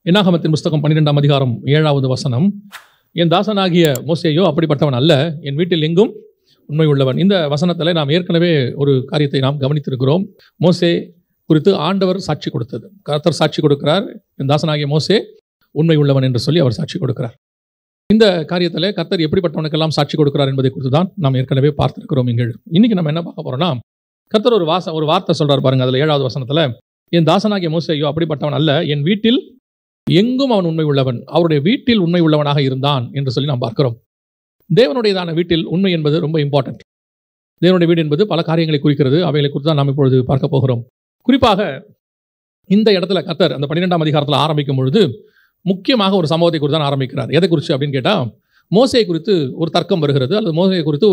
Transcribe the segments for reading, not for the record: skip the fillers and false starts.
என்னாகமத்தின் புஸ்தகம் 12ஆம் அதிகாரம் 7வது வசனம். என் தாசனாகிய மோசேயோ அப்படிப்பட்டவன் அல்ல, என் வீட்டில் எங்கும் உண்மை உள்ளவன். இந்த வசனத்தில் நாம் ஏற்கனவே ஒரு காரியத்தை நாம் கவனித்திருக்கிறோம். மோசே குறித்து ஆண்டவர் சாட்சி கொடுத்தது. கர்த்தர் சாட்சி கொடுக்கிறார், என் தாசனாகிய மோசே உண்மை உள்ளவன் என்று சொல்லி அவர் சாட்சி கொடுக்கிறார். இந்த காரியத்தில் கர்த்தர் எப்படிப்பட்டவனுக்கெல்லாம் சாட்சி கொடுக்கிறார் என்பதை குறித்து தான் நாம் ஏற்கனவே பார்த்திருக்கிறோம். இன்னைக்கு நம்ம என்ன பார்க்க போறோம்னா, கர்த்தர் ஒரு வார்த்தை சொல்றார் பாருங்க. அதில் 7வது வசனத்தில், என் தாசனாகிய மோசேயோ அப்படிப்பட்டவன் அல்ல, என் வீட்டில் எங்கும் அவன் உண்மை உள்ளவன், அவருடைய வீட்டில் உண்மை உள்ளவனாக இருந்தான் என்று சொல்லி நாம் பார்க்கிறோம். தேவனுடையதான வீட்டில் உண்மை என்பது ரொம்ப இம்பார்ட்டன்ட். தேவனுடைய வீடு என்பது பல காரியங்களை குறிக்கிறது. அவைகளை குறித்து தான் நாம் இப்பொழுது பார்க்க போகிறோம். குறிப்பாக இந்த இடத்துல கர்த்தர் அந்த 12ஆம் அதிகாரத்தில் ஆரம்பிக்கும் பொழுது முக்கியமாக ஒரு சம்பவத்தை குறித்து தான் ஆரம்பிக்கிறார். எதை குறித்து அப்படின்னு கேட்டால், மோசே குறித்து ஒரு தர்க்கம் வருகிறது, அல்லது மோசே குறித்து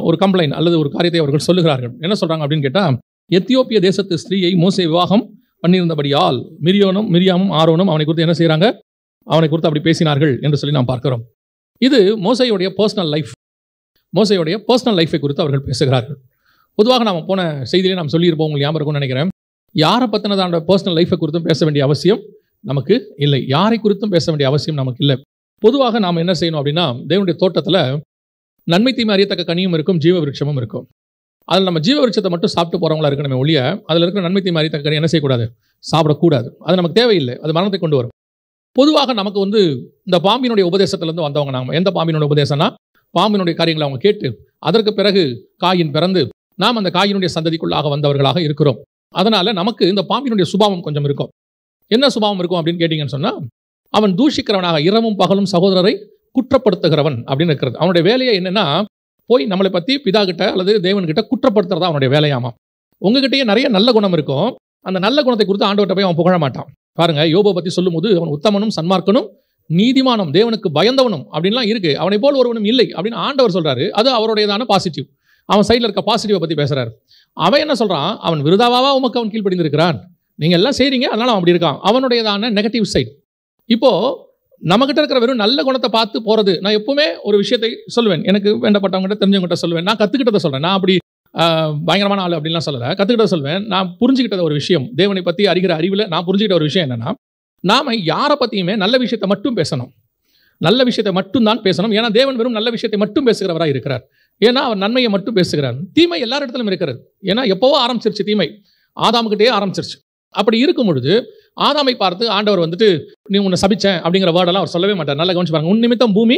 ஒரு கம்ப்ளைண்ட் அல்லது ஒரு காரியத்தை அவர்கள் சொல்லுகிறார்கள். என்ன சொல்றாங்க அப்படின்னு கேட்டால், எத்தியோப்பிய தேசத்து ஸ்திரீயை மோசே விவாகம் பண்ணியிருந்தபடியால் மிரியாமும் ஆரோனும் அவனை குறித்து என்ன செய்கிறாங்க, அவனை குறித்து அப்படி பேசினார்கள் என்று சொல்லி நாம் பார்க்கிறோம். இது மோசேயுடைய பர்சனல் லைஃபை குறித்து அவர்கள் பேசுகிறார்கள். பொதுவாக நாம் போன செய்தியிலே நாம் சொல்லியிருப்போம், உங்களுக்கு ஞாபகம் இருக்கும்னு நினைக்கிறேன். யாரை பற்றினதான பர்சனல் லைஃபை குறித்தும் பேச வேண்டிய அவசியம் நமக்கு இல்லை, யாரை குறித்தும் பேச வேண்டிய அவசியம் நமக்கு இல்லை. பொதுவாக நாம் என்ன செய்யணும் அப்படின்னா, தேவனுடைய தோட்டத்தில் நன்மை தீமை அறியத்தக்க கனியும் இருக்கும், ஜீவ விருட்சமும் இருக்கும். அதில் நம்ம ஜீவ விருட்சத்தை மட்டும் சாப்பிட்டு போகிறவங்களா இருக்கணுமே ஒழிய, அதில் இருக்கிற நன்மை தீமை அறியத்தக்க கனி என்ன செய்யக்கூடாது, சாப்பிடக்கூடாது. அது நமக்கு தேவையில்லை, அது மரணத்தை கொண்டு வரும். பொதுவாக நமக்கு இந்த பாம்பினுடைய உபதேசத்திலிருந்து வந்தவங்க நாம். எந்த பாம்பினுடைய உபதேசம்னா, பாம்பினுடைய காரியங்களை அவங்க கேட்டு அதற்கு பிறகு காயின் பிறந்து நாம் அந்த காயினுடைய சந்ததிக்குள்ளாக வந்தவர்களாக இருக்கிறோம். அதனால நமக்கு இந்த பாம்பினுடைய சுபாவம் கொஞ்சம் இருக்கும். என்ன சுபாவம் இருக்கும் அப்படின்னு கேட்டீங்கன்னு சொன்னா, அவன் தூஷிக்கிறவனாக இரவும் பகலும் சகோதரரை குற்றப்படுத்துகிறவன் அப்படின்னு இருக்கிறது. அவனுடைய வேலையை என்னன்னா, போய் நம்மளை பற்றி பிதா கிட்ட அல்லது தேவன்கிட்ட குற்றப்படுத்துறதா அவனுடைய வேலையாமா. உங்ககிட்டயே நிறைய நல்ல குணம் இருக்கும், அந்த நல்ல குணத்தை குறித்து ஆண்டவர்கிட்ட போய் அவன் புகழ மாட்டான். பாருங்க, யோபை பற்றி சொல்லும்போது, அவன் உத்தமனும் சன்மார்க்கனும் நீதிமானும் தேவனுக்கு பயந்தவனும் அப்படின்லாம் இருக்கு, அவனை போல் ஒருவனும் இல்லை அப்படின்னு ஆண்டவர் சொல்றாரு. அது அவருடையதான பாசிட்டிவ். அவன் சைடில் இருக்க பாசிட்டிவை பற்றி பேசுறாரு. அவன் என்ன சொல்றான், அவன் விருதாவாவா உமக்கு அவன் கீழ்ப்படிந்திருக்கிறான், நீங்க எல்லாம் செய்றீங்க அதனால அவன் அப்படி இருக்கான், அவனுடையதான நெகட்டிவ் சைட். இப்போ நம்மகிட்ட இருக்கிற வெறும் நல்ல குணத்தை பார்த்து போறது. நான் எப்பவுமே ஒரு விஷயத்தை சொல்லுவேன், எனக்கு வேண்டப்பட்டவங்ககிட்ட தெரிஞ்சவங்ககிட்ட சொல்லுவேன், நான் கத்துக்கிட்டதை சொல்றேன். நான் அப்படி பயங்கரமான ஆள் அப்படின்லாம் சொல்லலை, கத்துக்கிட்டதை சொல்வேன். நான் புரிஞ்சுக்கிட்டத ஒரு விஷயம், தேவனை பற்றி அறிகிற அறிவில் நான் புரிஞ்சுக்கிட்ட ஒரு விஷயம் என்னன்னா, நாம யாரை பற்றியுமே நல்ல விஷயத்தை மட்டும் பேசணும், நல்ல விஷயத்தை மட்டும் தான் பேசணும். ஏன்னா தேவன் வெறும் நல்ல விஷயத்தை மட்டும் பேசுகிறவராக இருக்கிறார். ஏன்னா அவர் நன்மையை மட்டும் பேசுகிறார். தீமை எல்லா இடத்திலும் இருக்கிறது. ஏன்னா எப்போவோ ஆரம்பிச்சிருச்சு தீமை, ஆதாமுக்கிட்டே ஆரம்பிச்சிருச்சு. அப்படி இருக்கும் பொழுது ஆதாமை பார்த்து ஆண்டவர் நீ உன்னை சபிச்சேன் அப்படிங்கிற வேர்டெல்லாம் அவர் சொல்லவே மாட்டார். நல்லா கவனிச்சு பாருங்க, உன் நிமித்தம் பூமி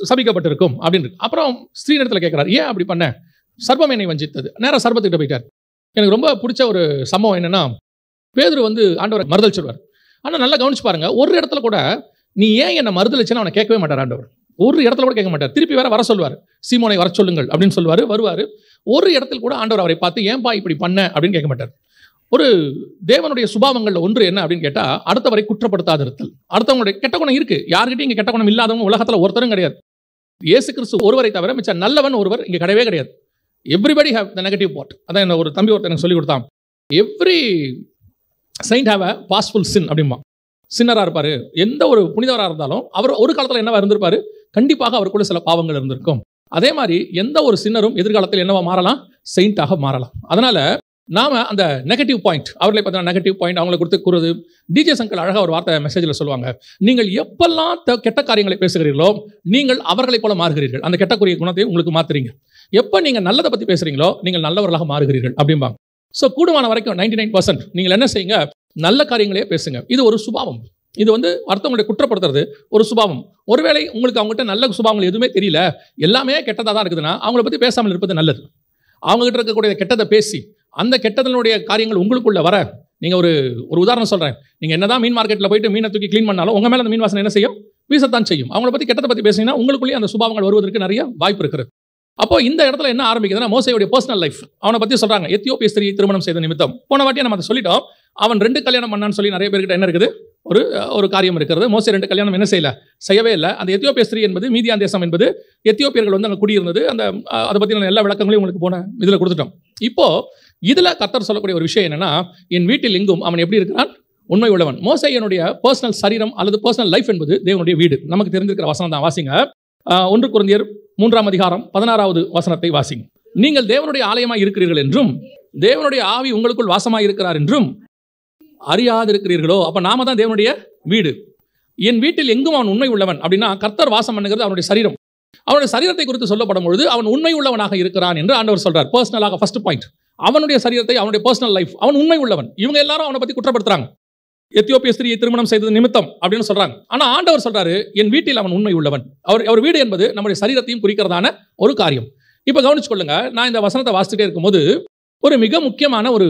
சபிக்கப்பட்டிருக்கும் அப்படின்னு. அப்புறம் ஸ்ரீ இடத்துல கேட்கிறார், ஏன் அப்படி பண்ண, சர்ப்பம் என்னை வஞ்சித்தது. நேரம் சர்ப்பத்துக்கிட்ட போயிட்டார். எனக்கு ரொம்ப பிடிச்ச ஒரு சம்பவம் என்னன்னா, பேதுரு ஆண்டவரை மறுதல் சொல்வார். ஆனால் நல்லா கவனிச்சு பாருங்க, ஒரு இடத்துல கூட நீ ஏன் என்னை மறுதலிச்சுன்னு அவனை கேட்கவே மாட்டார் ஆண்டவர். ஒரு இடத்துல கூட கேட்க மாட்டார். திருப்பி வேற வர சொல்வார், சீமோனை வர சொல்லுங்கள் அப்படின்னு சொல்லுவார், வருவார். ஒரு இடத்துல கூட ஆண்டவர் அவரை பார்த்து ஏன்பா இப்படி பண்ண அப்படின்னு கேட்க மாட்டார். ஒரு தேவனுடைய சுபாவங்கள்ல ஒன்று என்ன அப்படின்னு கேட்டா, அடுத்தவரை குற்றப்படுத்தாது இருத்தல். அடுத்தவங்களுடைய கெட்ட குணம் இருக்கு, யாருக்கிட்டையும் இங்க கெட்ட குணம் இல்லாதவங்க உலகத்துல ஒருத்தரும் கிடையாது. இயேசு கிறிஸ்து ஒருவரை தவிர மிச்ச நல்லவன் ஒருவர் இங்க கிடையவே கிடையாது. Everybody have the negative part. அதான் என்ன ஒரு தம்பி ஒருத்தர் எனக்கு சொல்லி கொடுத்தான், every saint have a pastful sin அப்படிமா. சின்னராக இருப்பார், எந்த ஒரு புனிதவராக இருந்தாலும் அவர் ஒரு காலத்தில் என்னவா இருந்திருப்பார், கண்டிப்பாக அவருக்குள்ள சில பாவங்கள் இருந்திருக்கும். அதே மாதிரி எந்த ஒரு சின்னரும் எதிர்காலத்தில் என்னவா மாறலாம், செயின்டாக மாறலாம். அதனால நாம அந்த நெகட்டிவ் பாயிண்ட், அவர்களை பார்த்தீங்கன்னா நெகட்டிவ் பாயிண்ட் அவங்களை கொடுத்து கூறுது. டிஜே சங்கர் அழகாக ஒரு வார்த்தை மெசேஜில் சொல்லுவாங்க, நீங்கள் எப்பெல்லாம் கெட்ட காரியங்களை பேசுகிறீர்களோ நீங்கள் அவர்களை போல மாறுகிறீர்கள், அந்த கெட்டக்குரிய குணத்தை உங்களுக்கு மாத்துறீங்க. எப்போ நீங்கள் நல்லதை பற்றி பேசுறீங்களோ நீங்கள் நல்லவர்களாக மாறுகிறீர்கள் அப்படிம்பாங்க. ஸோ கூடுமான வரைக்கும் 99% நீங்கள் என்ன செய்யுங்க, நல்ல காரியங்களே பேசுங்க. இது ஒரு சுபாவம். இது அடுத்தவங்களை குற்றப்படுத்துறது ஒரு சுபாவம். ஒருவேளை உங்களுக்கு அவங்ககிட்ட நல்ல சுபாவங்கள் எதுவுமே தெரியல, எல்லாமே கெட்டதாக தான் இருக்குதுன்னா அவங்கள பற்றி பேசாமல் இருப்பது நல்லது. அவங்ககிட்ட இருக்கக்கூடிய கெட்டதை பேசி அந்த கெட்டதனுடைய காரியங்கள் உங்களுக்குள்ள வர, நீங்கள் ஒரு உதாரணம் சொல்கிறேன், நீங்கள் என்னதான் மீன் மார்க்கெட்டில் போயிட்டு மீனை தூக்கி க்ளீன் பண்ணாலும் உங்கள் மேலே அந்த மீன் வாசனை என்ன செய்யும், வீசத்தான் செய்யும். அவங்கள பற்றி கெட்டதை பற்றி பேசிங்கன்னா உங்களுக்குள்ளேயே அந்த சுபாவங்கள் வருவதற்கு நிறைய வாய்ப்பு இருக்கிறது. அப்போ இந்த இடத்துல என்ன ஆரம்பிக்குதுன்னா, மோசேயுடைய பர்சனல் லைஃப் அவனை பற்றி சொல்கிறாங்க. எத்தியோப்பிய ஸ்திரியை திருமணம் செய்த நிமித்தம், போன வாட்டியே நம்ம அதை சொல்லிட்டோம், அவன் 2 கல்யாணம் பண்ணான்னு சொல்லி நிறைய பேர்கிட்ட என்ன இருக்குது, ஒரு காரியம் இருக்கிறது. மோசே 2 கல்யாணம் என்ன செய்யவே இல்லை. அந்த எத்தியோப்பிய ஸ்திரீ என்பது மீதியான் தேசம் என்பது எத்தியோப்பியர்கள் அங்கே குடியிருந்தது. அதை பற்றின எல்லா விளக்கங்களையும் உங்களுக்கு போன இதில் கொடுத்துட்டோம். இப்போ இதில் கர்த்தர் சொல்லக்கூடிய ஒரு விஷயம் என்னன்னா, என் வீட்டில் எங்கும் அவன் எப்படி இருக்கிறான், உண்மை உள்ளவன். மோசேயனுடைய பர்சனல் சரீரம் அல்லது பர்சனல் லைஃப் என்பது தேவனுடைய வீடு. நமக்கு தெரிஞ்சிருக்கிற வசனம் தான், வாசிங்க. 1 கொரிந்தியர் 3ஆம் அதிகாரம் 16வது வசனத்தை வாசிங்க. நீங்கள் தேவனுடைய ஆலயமாய் இருக்கிறீர்கள் என்றும் தேவனுடைய ஆவி உங்களுக்குள் வாசமாய் இருக்கிறார் என்றும் அறியாதிருக்கிறீர்களோ? அப்ப நாம தான் தேவனுடைய வீடு. என் வீட்டில் எங்கும் அவன் உண்மை உள்ளவன் அப்படின்னா கர்த்தர் வாசம் பண்ணுகிறது அவனுடைய சரீரம். அவனுடைய சரீரத்தை குறித்து சொல்லப்படும் பொழுது அவன் உண்மை உள்ளவனாக இருக்கிறான் என்று ஆண்டவர் சொல்றார். பர்சனலாக ஃபர்ஸ்ட் பாயிண்ட், அவனுடைய சரீரத்தை, அவனுடைய பர்சனல் லைஃப், அவன் உண்மை உள்ளவன். இவங்க எல்லாரும் அவனை பத்தி குற்றப்படுத்துறாங்க. எத்தியோப்பிய ஸ்திரியை திருமணம் செய்தது நிமித்தம் அப்படின்னு சொல்றாங்க. ஆனா ஆண்டவர் சொல்றாரு, என் வீட்டில் அவன் உண்மை உள்ளவன். அவர் வீடு என்பது நம்முடைய சரீரத்தையும் குறிக்கிறதான ஒரு காரியம். இப்ப கவனிச்சு கொள்ளுங்க, நான் இந்த வசனத்தை வாசிச்சுட்டே இருக்கும்போது ஒரு மிக முக்கியமான ஒரு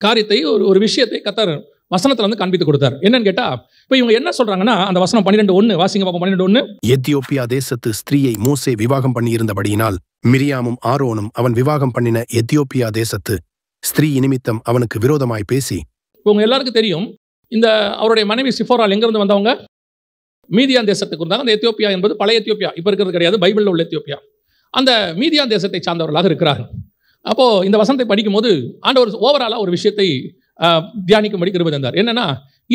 காரியத்தை, ஒரு விஷயத்தை கர்த்தர் வசனத்துல வந்து காண்பித்து கொடுத்தார். என்னன்னு கேட்டா, இப்ப இவங்க என்ன சொல்றாங்கன்னா, அந்த வசனம் 12:1 வாசிங்க பாப்போம். 12:1. எத்தியோப்பியா தேசத்து ஸ்திரீயை மோசே விவாகம் பண்ணியிருந்தபடியினால் மிரியாமும் ஆரோனும் அவன் விவாகம் பண்ணின எத்தியோப்பியா தேசத்து ஸ்திரீ நிமித்தம் அவனுக்கு விரோதமாய் பேசி. உங்க எல்லாருக்கும் தெரியும், இந்த அவருடைய மனைவி சிஃபோரால் எங்கிருந்து வந்தவங்க? மீதியான் தேசத்துக்கு இருந்தாங்க. அந்த எத்தியோப்பியா என்பது பழைய எத்தியோப்பியா, இப்ப இருக்கிறது கிடையாது, பைபிள்ல உள்ள எத்தியோப்பியா. அந்த மீதியான் தேசத்தை சார்ந்தவர்களாக இருக்கிறார்கள். அப்போ இந்த வசனத்தை படிக்கும் போது ஆண்டவர் ஓவராலா ஒரு விஷயத்தை தியானிக்கும்படி கிருபை தந்தார். என்னன்னா,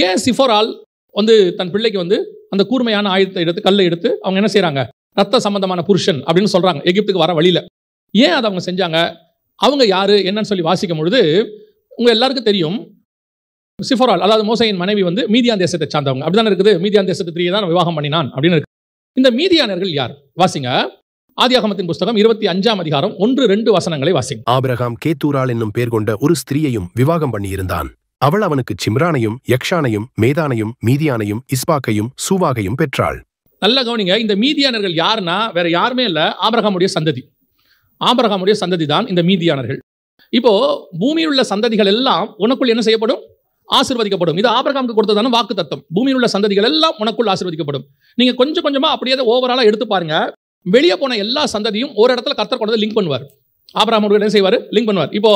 ஏன் சிஃபோரால் வந்து தன் பிள்ளைக்கு வந்து அந்த கூர்மையான ஆயுதத்தை எடுத்து, கல்லை எடுத்து அவங்க என்ன செய்யறாங்க? ரத்த சம்பந்தமான புருஷன் அப்படின்னு சொல்றாங்க எகிப்துக்கு வர வழியில. ஏன் அதை அவங்க செஞ்சாங்க? அவங்க யாரு என்னன்னு சொல்லி வாசிக்கும் பொழுது உங்க எல்லாருக்கும் தெரியும், சிஃபோரால் அதாவது மோசேயின் மனைவி வந்து மீதியான் தேசத்தை சார்ந்தவங்க. அப்படிதான் இருக்குது. மீதியான் தேசத்து ஸ்திரீயை தான் விவாகம் பண்ணினான் அப்படின்னு இருக்கு. இந்த மீதியானர்கள் யார்? வாசிங்க ஆதியாகமத்தின் புஸ்தகம் 25ஆம் அதிகாரம் 1-2 வசனங்களை வாசிங்க. ஆபிரகாம் கேத்தூரால் என்னும் பேர் கொண்ட ஒரு ஸ்திரீயையும் விவாகம் பண்ணியிருந்தான். அவள் அவனுக்கு சிம்ரானையும் யக்ஷானையும் மேதானையும் மீதியானையும் இஸ்பாக்கையும் சூவாகையும் பெற்றாள். நல்ல கவனிங்க, இந்த மீதியானர்கள் யாருன்னா வேற யாருமே இல்ல, ஆபிரகாமுடைய சந்ததி. ஆபிரகாமுடைய சந்ததி தான் இந்த மீதியானர்கள். இப்போ பூமியில் உள்ள சந்ததிகள் எல்லாம் உனக்குள் என்ன செய்யப்படும்? ஆசீர்வதிக்கப்படும். இது ஆபிரகாமுக்கு கொடுத்ததான வாக்கு தத்தம். பூமியில் உள்ள சந்ததிகள் எல்லாம் உனக்குள் ஆசீர்வதிக்கப்படும். நீங்க கொஞ்சம் கொஞ்சமா அப்படியே ஓவராலா எடுத்து பாருங்க. வெளியே போன எல்லா சந்ததியும் ஒரு இடத்துல கர்த்தர் கொண்டு லிங்க் பண்ணுவார். ஆபிரகாம் என்ன செய்வார்? லிங்க் பண்ணுவார். இப்போ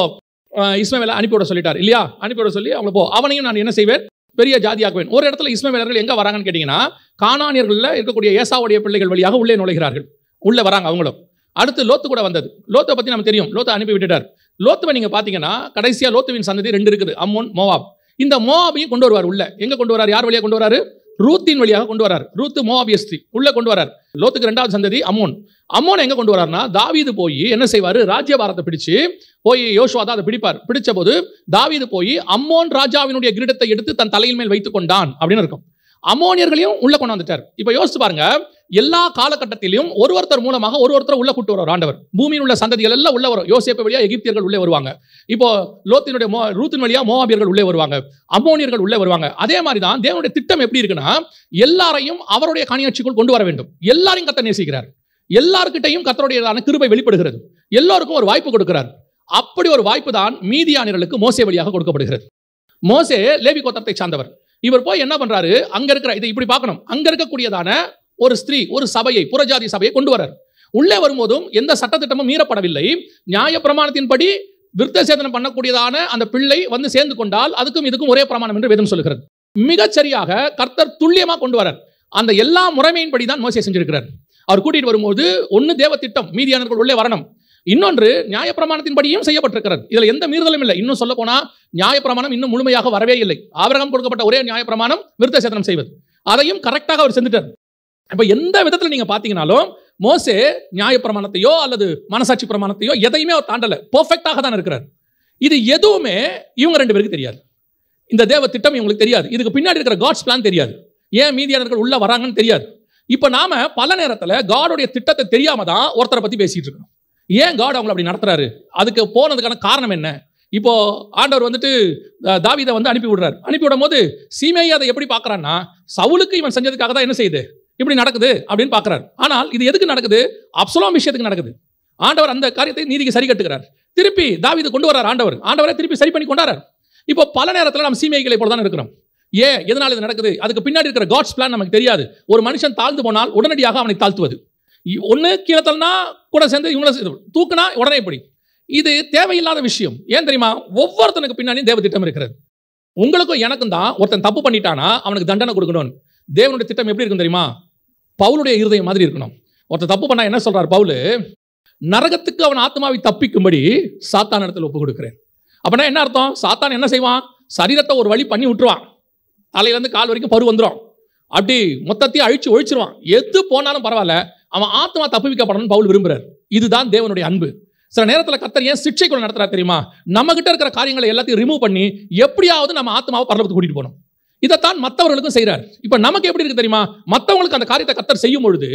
இஸ்மவேலை அனுப்பிவிட சொல்லிட்டார் இல்லையா? அனுப்பிவிட சொல்லி அவங்க போ, அவனையும் நான் என்ன செய்வேன்? பெரிய ஜாதியாக்குவேன். ஒரு இடத்துல இஸ்மவேலர்கள் எங்க வராங்கன்னு கேட்டீங்கன்னா, கானானியர்கள்ல இருக்கக்கூடிய ஏசாவுடைய பிள்ளைகள் வழியாக உள்ளே நுழைகிறார்கள். உள்ள வராங்க அவங்களும். அடுத்து லோத்து கூட வந்தது. லோத்தை பத்தி நமக்கு தெரியும். லோத்தை அனுப்பி விட்டுட்டார். லோத்துவை நீங்க பாத்தீங்கன்னா கடைசியா லோத்துவின் சந்ததி 2 இருக்குது, அம்மோன், மோவாப். இந்த மோவாபையும் கொண்டு வருவார் உள்ள. எங்க கொண்டு வரார்? யார் வழியாக கொண்டு வராரு? ரூத்தின் வழியாக கொண்டு வரார். ரூத்து மோவாபிய ஸ்திரீ உள்ள கொண்டு வரார். லோத்துக்கு 2வது சந்ததி அம்மோன். அம்மோன் எங்க கொண்டு வரார்னா, தாவீது போய் என்ன செய்வாரு? ராஜ்யபாரத்தை பிடிச்சு போய் யோசுவா தான் அதை பிடிப்பார். பிடிச்ச போது தாவீது போய் அம்மோன் ராஜாவினுடைய கிரீடத்தை எடுத்து தன் தலையின் மேல் வைத்துக் கொண்டான் அப்படின்னு இருக்கும். அம்மோனியர்களையும் உள்ள கொண்டு வந்துட்டார். இப்ப யோசிச்சு பாருங்க, எல்லா காலகட்டத்திலும் ஒருத்தர் மூலமாக ஒருத்தர் உள்ள கூட்டு வரும் ஆண்டவர். பூமியில் உள்ள சந்ததிகள் எல்லாம் உள்ள வரும். யோசேப்பு வழியா எகிப்தியர்கள் உள்ளே வருவாங்க. இப்போ லோத்தினுடைய ரூத்தின் வழியா மோவாபியர்கள் உள்ளே வருவாங்க, அம்மோனியர்கள் உள்ளே வருவாங்க. அதே மாதிரி தான் தேவனுடைய திட்டம் எப்படி இருக்குன்னா, எல்லாரையும் அவருடைய காணியாட்சிக்குள் கொண்டு வர வேண்டும். எல்லாரையும் கர்த்தர் நேசிக்கிறார். எல்லார்கிட்டையும் கர்த்தருடையதான கிருபை வெளிப்படுகிறது. எல்லாருக்கும் ஒரு வாய்ப்பு கொடுக்கிறார். அப்படி ஒரு வாய்ப்பு தான் மீதியானியர்களுக்கு மோசே வழியாக கொடுக்கப்படுகிறது. மோசே லேவி கோத்திரத்தை சார்ந்தவர். இவர் போய் என்ன பண்றாரு? அங்க இருக்கிற, இதை இப்படி பார்க்கணும், அங்க இருக்கக்கூடியதான ஒரு ஸ்திரீ, ஒரு சபையை, புறஜாதி சபையை கொண்டு வரார். உள்ளே வரும்போதும் எந்த சட்டத்திட்டமும் மீறப்படவில்லை. நியாய பிரமாணத்தின்படி விருத்த சேதனம் பண்ணக்கூடியதான அந்த பிள்ளை வந்து சேர்ந்து கொண்டால் அதுக்கும் இதுக்கும் ஒரே பிரமாணம் என்று வேதம் சொல்லுகிறது. மிகச்சரியாக கர்த்தர் துல்லியமா கொண்டு வரார். அந்த எல்லா முறைமையின்படி தான் மோசே செஞ்சிருக்கிறார். அவர் கூட்டிட்டு வரும்போது ஒன்னு தேவ திட்டம், மீதியானவர்கள் உள்ளே வரணும். இன்னொன்று நியாயப்பிரமாணத்தின்படியும் செய்யப்பட்டிருக்கிறது. இதுல எந்த மீறுதலும் இல்லை. இன்னும் சொல்ல போனா நியாயப்பிரமாணம் இன்னும் முழுமையாக வரவே இல்லை. ஆபிரகாம் கொடுக்கப்பட்ட ஒரே நியாயப்பிரமாணம் விருத்த சேதனம் செய்வது. அதையும் கரெக்டாக அவர் செஞ்சுட்டார். இப்ப எந்த விதத்துல நீங்க பாத்தீங்கன்னாலும் மோசே நியாயப்பிரமாணத்தையோ அல்லது மனசாட்சி பிரமாணத்தையோ எதையுமே அவர் தாண்டல. பெர்ஃபெக்டாக தான் இருக்கிறார். இது எதுவுமே இவங்க 2 பேருக்கு தெரியாது. இந்த தேவ திட்டம் இவங்களுக்கு தெரியாது. இதுக்கு பின்னாடி இருக்கிற காட்ஸ் பிளான் தெரியாது. ஏன் மீதியானவர்கள் உள்ள வராங்கன்னு தெரியாது. இப்ப நாம பல நேரத்துல காடோடைய திட்டத்தை தெரியாம தான் ஒருத்தரை பத்தி பேசிட்டு இருக்கோம். ஏன் காட் அவங்களை அப்படி நடத்துறாரு? அதுக்கு போனதுக்கான காரணம் என்ன? இப்போ ஆண்டவர் வந்துட்டு தாவீதை வந்து அனுப்பி விடுறாரு. அனுப்பி விடும் போது சீமேயி அதை எப்படி பார்க்கறான்னா, சவுலுக்கு இவன் செஞ்சதுக்காக தான் என்ன செய்யுது, இப்படி நடக்குது அப்படின்னு பார்க்கறாரு. ஆனால் இது எதுக்கு நடக்குது? அப்சலோம் விஷயத்துக்கு நடக்குது. ஆண்டவர் அந்த காரியத்தை நீதிக்கு சரி கட்டுகிறார். திருப்பி தாவீது கொண்டு வர்றார். ஆண்டவரை திருப்பி சரி பண்ணி கொண்டாரார். இப்போ பல நேரத்தில் நம்ம சீமேய்களை போல தான் இருக்கிறோம். ஏன், எதனால இது நடக்குது? அதுக்கு பின்னாடி இருக்கிற காட்ஸ் பிளான் நமக்கு தெரியாது. ஒரு மனுஷன் தாழ்ந்து போனால் உடனடியாக அவனை தாழ்த்துவது, ஒன்று கீழே தள்ளினா கூட சேர்ந்து இவங்களை தூக்குனா உடனே இப்படி, இது தேவையில்லாத விஷயம். ஏன் தெரியுமா? ஒவ்வொருத்தனுக்கு பின்னாடி தேவ திட்டம் இருக்கிறது. உங்களுக்கும் எனக்கும் தான் ஒருத்தன் தப்பு பண்ணிட்டானா அவனுக்கு தண்டனை கொடுக்கணும். தேவனுடைய திட்டம் எப்படி இருக்கும் தெரியுமா? பவுலுடைய இருதயம் மாதிரி இருக்கணும். ஒருத்தன் தப்பு பண்ணா என்ன சொல்றார் பவுலு? நரகத்துக்கு அவன் ஆத்மாவை தப்பிக்கும்படி சாத்தான் இடத்துல ஒப்பு கொடுக்கிறேன். அப்படின்னா என்ன அர்த்தம்? சாத்தான் என்ன செய்வான்? சரீரத்தை ஒரு வழி பண்ணி விட்டுருவான். தலையிலேருந்து கால் வரைக்கும் பரு வந்துடும். அப்படி மொத்தத்தையும் அழிச்சு ஒழிச்சிருவான். எது போனாலும் பரவாயில்ல, அவன் ஆத்மா தப்புவிக்கப்படணும்னு பவுல் விரும்புறார். இதுதான் தேவனுடைய அன்பு. சில நேரத்தில் கர்த்தர் ஏன் சிட்சைக்குள்ள நடத்துறாரு தெரியுமா? நம்ம கிட்ட இருக்கிற காரியங்களை எல்லாத்தையும் ரிமூவ் பண்ணி எப்படியாவது நம்ம ஆத்மாவை பரலோகத்துக்கு கூட்டிட்டு போகணும். இதைத்தான் மற்றவர்களுக்கும் செய்கிறார். இப்ப நமக்கு எப்படி இருக்கு தெரியுமா? மற்றவங்களுக்கு அந்த காரியத்தை கர்த்தர் செய்யும் பொழுது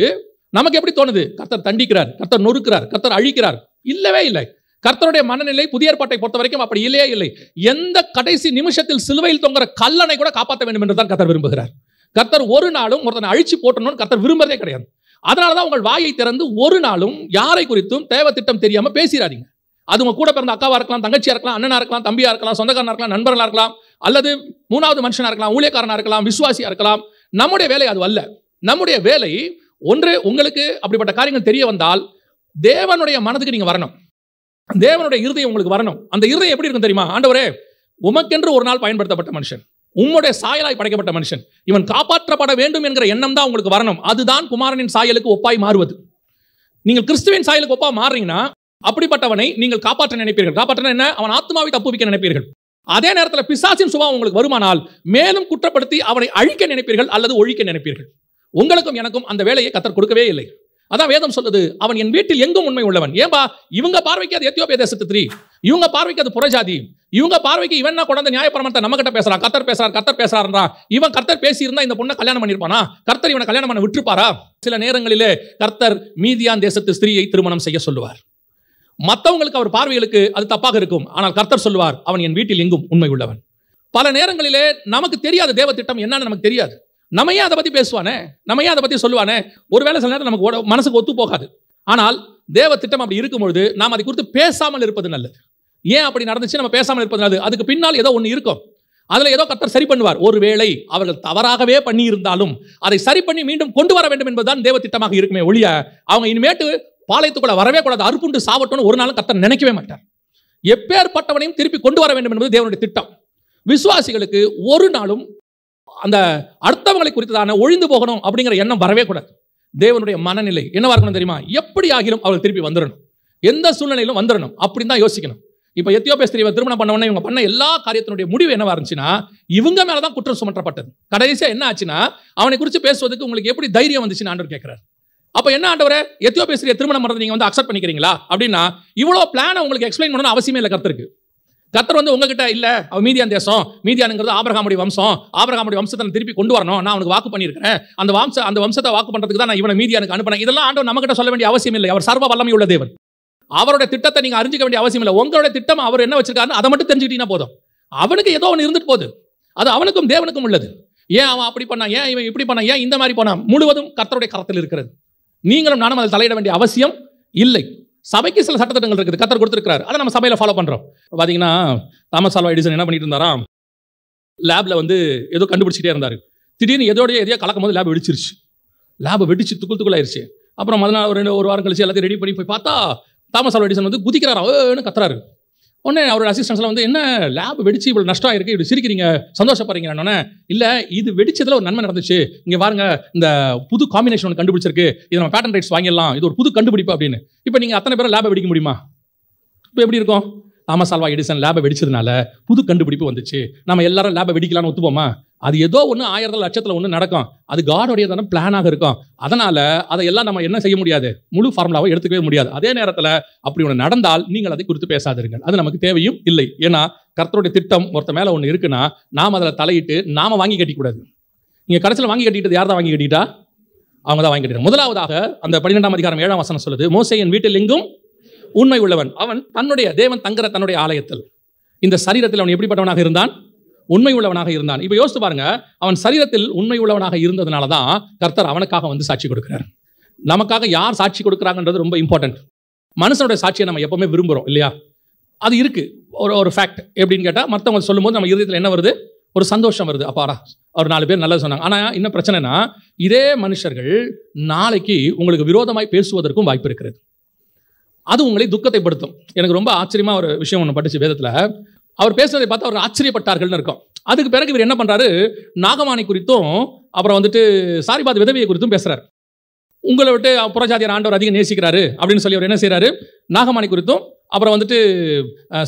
நமக்கு எப்படி தோணுது? கர்த்தர் தண்டிக்கிறார், கர்த்தர் நொறுக்கிறார், கர்த்தர் அழிக்கிறார். இல்லவே இல்லை. கர்த்தருடைய மனநிலை புதிய ஏற்பாட்டை பொறுத்த வரைக்கும் அப்படி இல்லையே இல்லை. எந்த கடைசி நிமிஷத்தில் சிலுவையில் தொங்குற கல்லனை கூட காப்பாற்ற வேண்டும் என்று தான் கர்த்தர் விரும்புகிறார். கர்த்தர் ஒரு நாளும் ஒருத்தனை அழிச்சு போட்டணும்னு கர்த்தர் விரும்புறதே கிடையாது. அதனாலதான் உங்கள் வாயை திறந்து ஒரு நாளும் யாரை குறித்தும் தேவ திட்டம் தெரியாம பேசிடாதீங்க. அது உங்க கூட பிறந்த அக்காவா இருக்கலாம், தங்கச்சியா இருக்கலாம், அண்ணனா இருக்கலாம், தம்பியா இருக்கலாம், சொந்தக்காரனா இருக்கலாம், நண்பர்களா இருக்கலாம், அல்லது மூணாவது மனுஷனா இருக்கலாம், ஊழியக்காரனா இருக்கலாம், விசுவாசியா இருக்கலாம். நம்முடைய வேலை அது அல்ல. நம்முடைய வேலை ஒன்று, உங்களுக்கு அப்படிப்பட்ட காரியங்கள் தெரிய வந்தால் தேவனுடைய மனதுக்கு நீங்க வரணும். தேவனுடைய இருதயம் உங்களுக்கு வரணும். அந்த இருதயம் எப்படி இருக்கும் தெரியுமா? ஆண்டவரே, உமக்கென்று ஒரு நாள் பயன்படுத்தப்பட்ட மனுஷன், உம்முடைய சாயலாய் படைக்கப்பட்ட மனுஷன், இவன் காப்பாற்றப்பட வேண்டும் என்கிற எண்ணம் தான் உங்களுக்கு வரணும். அதுதான் குமாரனின் சாயலுக்கு ஒப்பாய் மாறுவது. நீங்கள் கிறிஸ்துவின் சாயலுக்கு ஒப்பா மாறுறீங்கன்னா அப்படிப்பட்டவனை நீங்கள் காப்பாற்ற நினைப்பீர்கள். காப்பாற்ற என்ன? அவன் ஆத்மாவை தப்புவிக்க நினைப்பீர்கள். அதே நேரத்தில் பிசாசின் சுபாவம் உங்களுக்கு வருமானால் மேலும் குற்றப்படுத்தி அவனை அழிக்க நினைப்பீர்கள் அல்லது ஒழிக்க நினைப்பீர்கள். உங்களுக்கும் எனக்கும் அந்த வேலையை கர்த்தர் கொடுக்கவே இல்லை. அதான் வேதம் சொல்லுது, அவன் என் வீட்டில் எங்கும் உண்மை உள்ளவன். ஏன்பா? இவங்க பார்வைக்கு அது எத்தியோப்பியா தேசத்து ஸ்திரீ, இவங்க பார்வைக்கு அது புறஜாதி, இவங்க பார்வைக்கு இவன் கொண்டு வந்து நியாயப்பிரமாணத்தை நம்ம கிட்ட பேசுறான், கர்த்தர் பேசுறாருன்றா. இவன் கர்த்தர் பேசி இருந்தா இந்த பொண்ணை கல்யாணம் பண்ணிருப்பானா? கர்த்தர் இவனை கல்யாணம் பண்ண விட்டுருப்பாரா? சில நேரங்களிலே கர்த்தர் மீதியான் தேசத்து ஸ்திரீயை திருமணம் செய்ய சொல்லுவார். மற்றவங்களுக்கு அவர் பார்வைகளுக்கு அது தப்பாக இருக்கும். ஆனால் கர்த்தர் சொல்லுவார், அவன் என் வீட்டில் எங்கும் உண்மை உள்ளவன். பல நேரங்களிலே நமக்கு தெரியாத தேவ திட்டம் என்னன்னு நமக்கு தெரியாது. நம்ம ஏன் அதை பத்தி பேசுவானே, நம்ம ஏன் அதை பத்தி சொல்லுவானே? ஒருவேளை சில நேரம் நமக்கு மனசுக்கு ஒத்து போகாது. ஆனால் தேவ திட்டம் அப்படி இருக்கும்பொழுது நாம் அதை குறித்து பேசாமல் இருப்பது நல்லது. ஏன் அப்படி நடந்துச்சு நம்ம பேசாமல் இருப்பது நல்லது? அதுக்கு பின்னால் ஏதோ ஒன்று இருக்கும். அதுல ஏதோ கர்த்தர் சரி பண்ணுவார். ஒருவேளை அவர்கள் தவறாகவே பண்ணி இருந்தாலும் அதை சரி பண்ணி மீண்டும் கொண்டு வர வேண்டும் என்பதுதான் தேவ திட்டமாக இருக்குமே ஒழிய அவங்க இனிமேட்டு பாளையத்துக்குள்ள வரவே கூடாது, அறுப்புண்டு சாவட்டோன்னு ஒரு நாளும் கர்த்தர் நினைக்கவே மாட்டார். எப்பேற்பட்டவனையும் திருப்பி கொண்டு வர வேண்டும் என்பது தேவனுடைய திட்டம். விசுவாசிகளுக்கு ஒரு நாளும் அந்த அடுத்தவங்களை குறித்ததான ஒழிந்து போகணும் அப்படிங்கிற எண்ணம் வரவே கூடாது. தேவனுடைய மனநிலை என்னவா இருக்கணும் தெரியுமா? எப்படி ஆகிலும் அவர்கள் திருப்பி வந்துடணும், எந்த சூழ்நிலையிலும் வந்துடணும். அப்படின்னு தான் யோசிக்கணும். இப்போ எத்தியோப்பியா ஸ்திரீவை திருமணம் பண்ணவொடனே இவங்க பண்ண எல்லா காரியத்தினுடைய முடிவு என்னவா இருந்துச்சுன்னா, இவங்க மேலதான் குற்றம் சுமற்றப்பட்டது. கடைசியா என்ன ஆச்சுன்னா, அவனை குறித்து பேசுவதற்கு உங்களுக்கு எப்படி தைரியம் வந்துச்சுன்னு ஆண்டவர் கேட்கிறார். அப்ப என்ன ஆண்டவரே, எத்தியோப்பியா ஸ்திரீயை திருமணம் பண்றது நீங்க வந்து அக்செப்ட் பண்ணிக்கிறீங்களா அப்படின்னா, இவ்வளவு பிளானை உங்களுக்கு எக்ஸ்பிளைன் பண்ணணும் அவசியமே இல்லை கர்த்தருக்கு. கர்த்தர் வந்து உங்ககிட்ட இல்ல, அவ மீதியான் தேசம், மீதியானுங்கிறது ஆபிரகாமுடைய வம்சம், ஆபிரகாமுடைய வம்சத்தை திருப்பி கொண்டு வரணும், நான் அவனுக்கு வாக்கு பண்ணியிருக்கிறேன், அந்த வம்சத்தை வாக்கு பண்றதுக்கு தான் நான் இவனை மீதியானுக்கு அனுப்பினேன். இதெல்லாம் ஆண்டவர் நம்ம கிட்ட சொல்ல வேண்டிய அவசியம் இல்லை. அவர் சர்வ வல்லமை உள்ள தேவன். அவருடைய திட்டத்தை நீங்க அறிஞ்சிக்க வேண்டிய அவசியம் இல்லை. உங்களுடைய திட்டம் அவர் என்ன வச்சிருக்காருன்னு அதை மட்டும் தெரிஞ்சுக்கிட்டீங்கன்னா போதும். அவனுக்கு ஏதோ ஒன்று இருந்துட்டு போகுது, அது அவனுக்கும் தேவனுக்கும் உள்ளது. ஏன் அவன் அப்படி பண்ணா, ஏன் இவன் இப்படி பண்ணா, ஏன் இந்த மாதிரி போனா, முழுவதும் கர்த்தருடைய கரத்தில் இருக்கிறது. நீங்களும் நானும் அதில் தலையிட வேண்டிய அவசியம் இல்லை. சபைக்கு சில சட்டத்திட்டங்கள் இருக்குது, கர்த்தர் கொடுத்திருக்கிறார், அதை நம்ம சபையில ஃபாலோ பண்றோம். பாத்தீங்கன்னா தாமஸ் ஆல்வா எடிசன் என்ன பண்ணிட்டு இருந்தாராம், லேப்ல வந்து ஏதோ கண்டுபிடிச்சிட்டே இருந்தாரு. திடீர்னு எதையோ கலக்கும் போது லேப் வெடிச்சிருச்சு. லேப் வெடிச்சு துக்குள்ளாயிருச்சு. அப்புறம் முதல்ல ஒரு வாரம் கழிச்சு எல்லாத்தையும் ரெடி பண்ணி போய் பார்த்தா தாமஸ் ஆல்வா எடிசன் வந்து குதிக்கிறாரு, கத்துறாரு. உடனே அவரோட அசிஸ்டன்ஸ்லாம் வந்து, என்ன லேப் வெடிச்சு இவ்வளவு நஷ்டம் ஆயிருக்கு, இப்படி சிரிக்கிறீங்க, சந்தோஷப்படுறீங்க? இல்ல, இது வெடிச்சதுல ஒரு நன்மை நடந்துச்சு, இங்க பாருங்க, இந்த புது காம்பினேஷன் ஒன்று கண்டுபிடிச்சிருக்கு, இது நம்ம பேட்டன் ரைட்ஸ் வாங்கிடலாம், இது ஒரு புது கண்டுபிடிப்பு அப்படின்னு. இப்போ நீங்க அத்தனை பேரும் லேபை வெடிக்க முடியுமா? இப்போ எப்படி இருக்கும்? தாமஸ் ஆல்வா எடிசன் லேபை வெடிச்சதுனால புது கண்டுபிடிப்பு வந்துச்சு, நம்ம எல்லாரும் லேபை வெடிக்கலாம்னு ஒத்துப்போமா? அது ஏதோ ஒன்று 1000 லட்சத்தில் ஒன்று நடக்கும், அது காடோடைய தானே பிளானாக இருக்கும். அதனால அதையெல்லாம் நம்ம என்ன செய்ய முடியாது, முழு ஃபார்முலாவை எடுத்துக்கவே முடியாது. அதே நேரத்தில் அப்படி ஒன்று நடந்தால் நீங்கள் அதை குறித்து பேசாதீர்கள், அது நமக்கு தேவையும் இல்லை. ஏன்னா கர்த்தருடைய திட்டம் ஒருத்த மேலே ஒன்று இருக்குன்னா நாம் அதில் தலையிட்டு நாம வாங்கி கட்டிக்கூடாது. இங்கே கடைசியில் வாங்கி கட்டிக்கிட்டது யார் தான் வாங்கி கட்டிட்டா? அவங்க தான் வாங்கி கட்டிட்டாங்க. முதலாவதாக அந்த 12ஆம் அதிகாரம் 7ஆம் வசனம் சொல்லுது, மோசேயின் வீட்டில் எங்கும் உண்மை உள்ளவன், அவன் தன்னுடைய தேவன் தங்குற தன்னுடைய ஆலயத்தில். இந்த சரீரத்தில் அவன் எப்படிப்பட்டவனாக இருந்தான்? உண்மை உள்ளவனாக இருந்தான். இப்ப யோசித்து பாருங்க, அவன் சரீரத்தில் உண்மை உள்ளவனாக இருந்ததுனால தான் கர்த்தர் அவனுக்காக வந்து சாட்சி கொடுக்கிறார். நமக்காக யார் சாட்சி கொடுக்குறாங்கன்றது ரொம்ப இம்பார்ட்டன்ட். மனுஷனுடைய சாட்சியை நம்ம எப்பவுமே விரும்புகிறோம் இல்லையா? அது இருக்கு, ஒரு ஃபேக்ட். எப்படின்னு கேட்டால், மற்றவங்க சொல்லும்போது நம்ம இதயத்தில் என்ன வருது? ஒரு சந்தோஷம் வருது. அப்பாடா, ஒரு 4 பேர் நல்லது சொன்னாங்க. ஆனால் என்ன பிரச்சனைனா, இதே மனுஷர்கள் நாளைக்கு உங்களுக்கு விரோதமாய் பேசுவதற்கும் வாய்ப்பு இருக்கிறது. அது உங்களை துக்கத்தை படுத்தும். எனக்கு ரொம்ப ஆச்சரியமா ஒரு விஷயம் ஒன்று படிச்சு வேதத்தில், அவர் பேசுறதை பார்த்து அவர் ஆச்சரியப்பட்டார்கள்னு இருக்கும். அதுக்கு பிறகு இவர் என்ன பண்றாரு, நாகமானி குறித்தும் அப்புறம் வந்துட்டு சாரிபாத் விதவையை குறித்தும் பேசுறாரு. உங்களை விட்டு புறஜாதியார் ஆண்டவர் அதிகம் நேசிக்கிறாரு அப்படின்னு சொல்லி அவர் என்ன செய்யறாரு, நாகமானி குறித்தும் அப்புறம் வந்துட்டு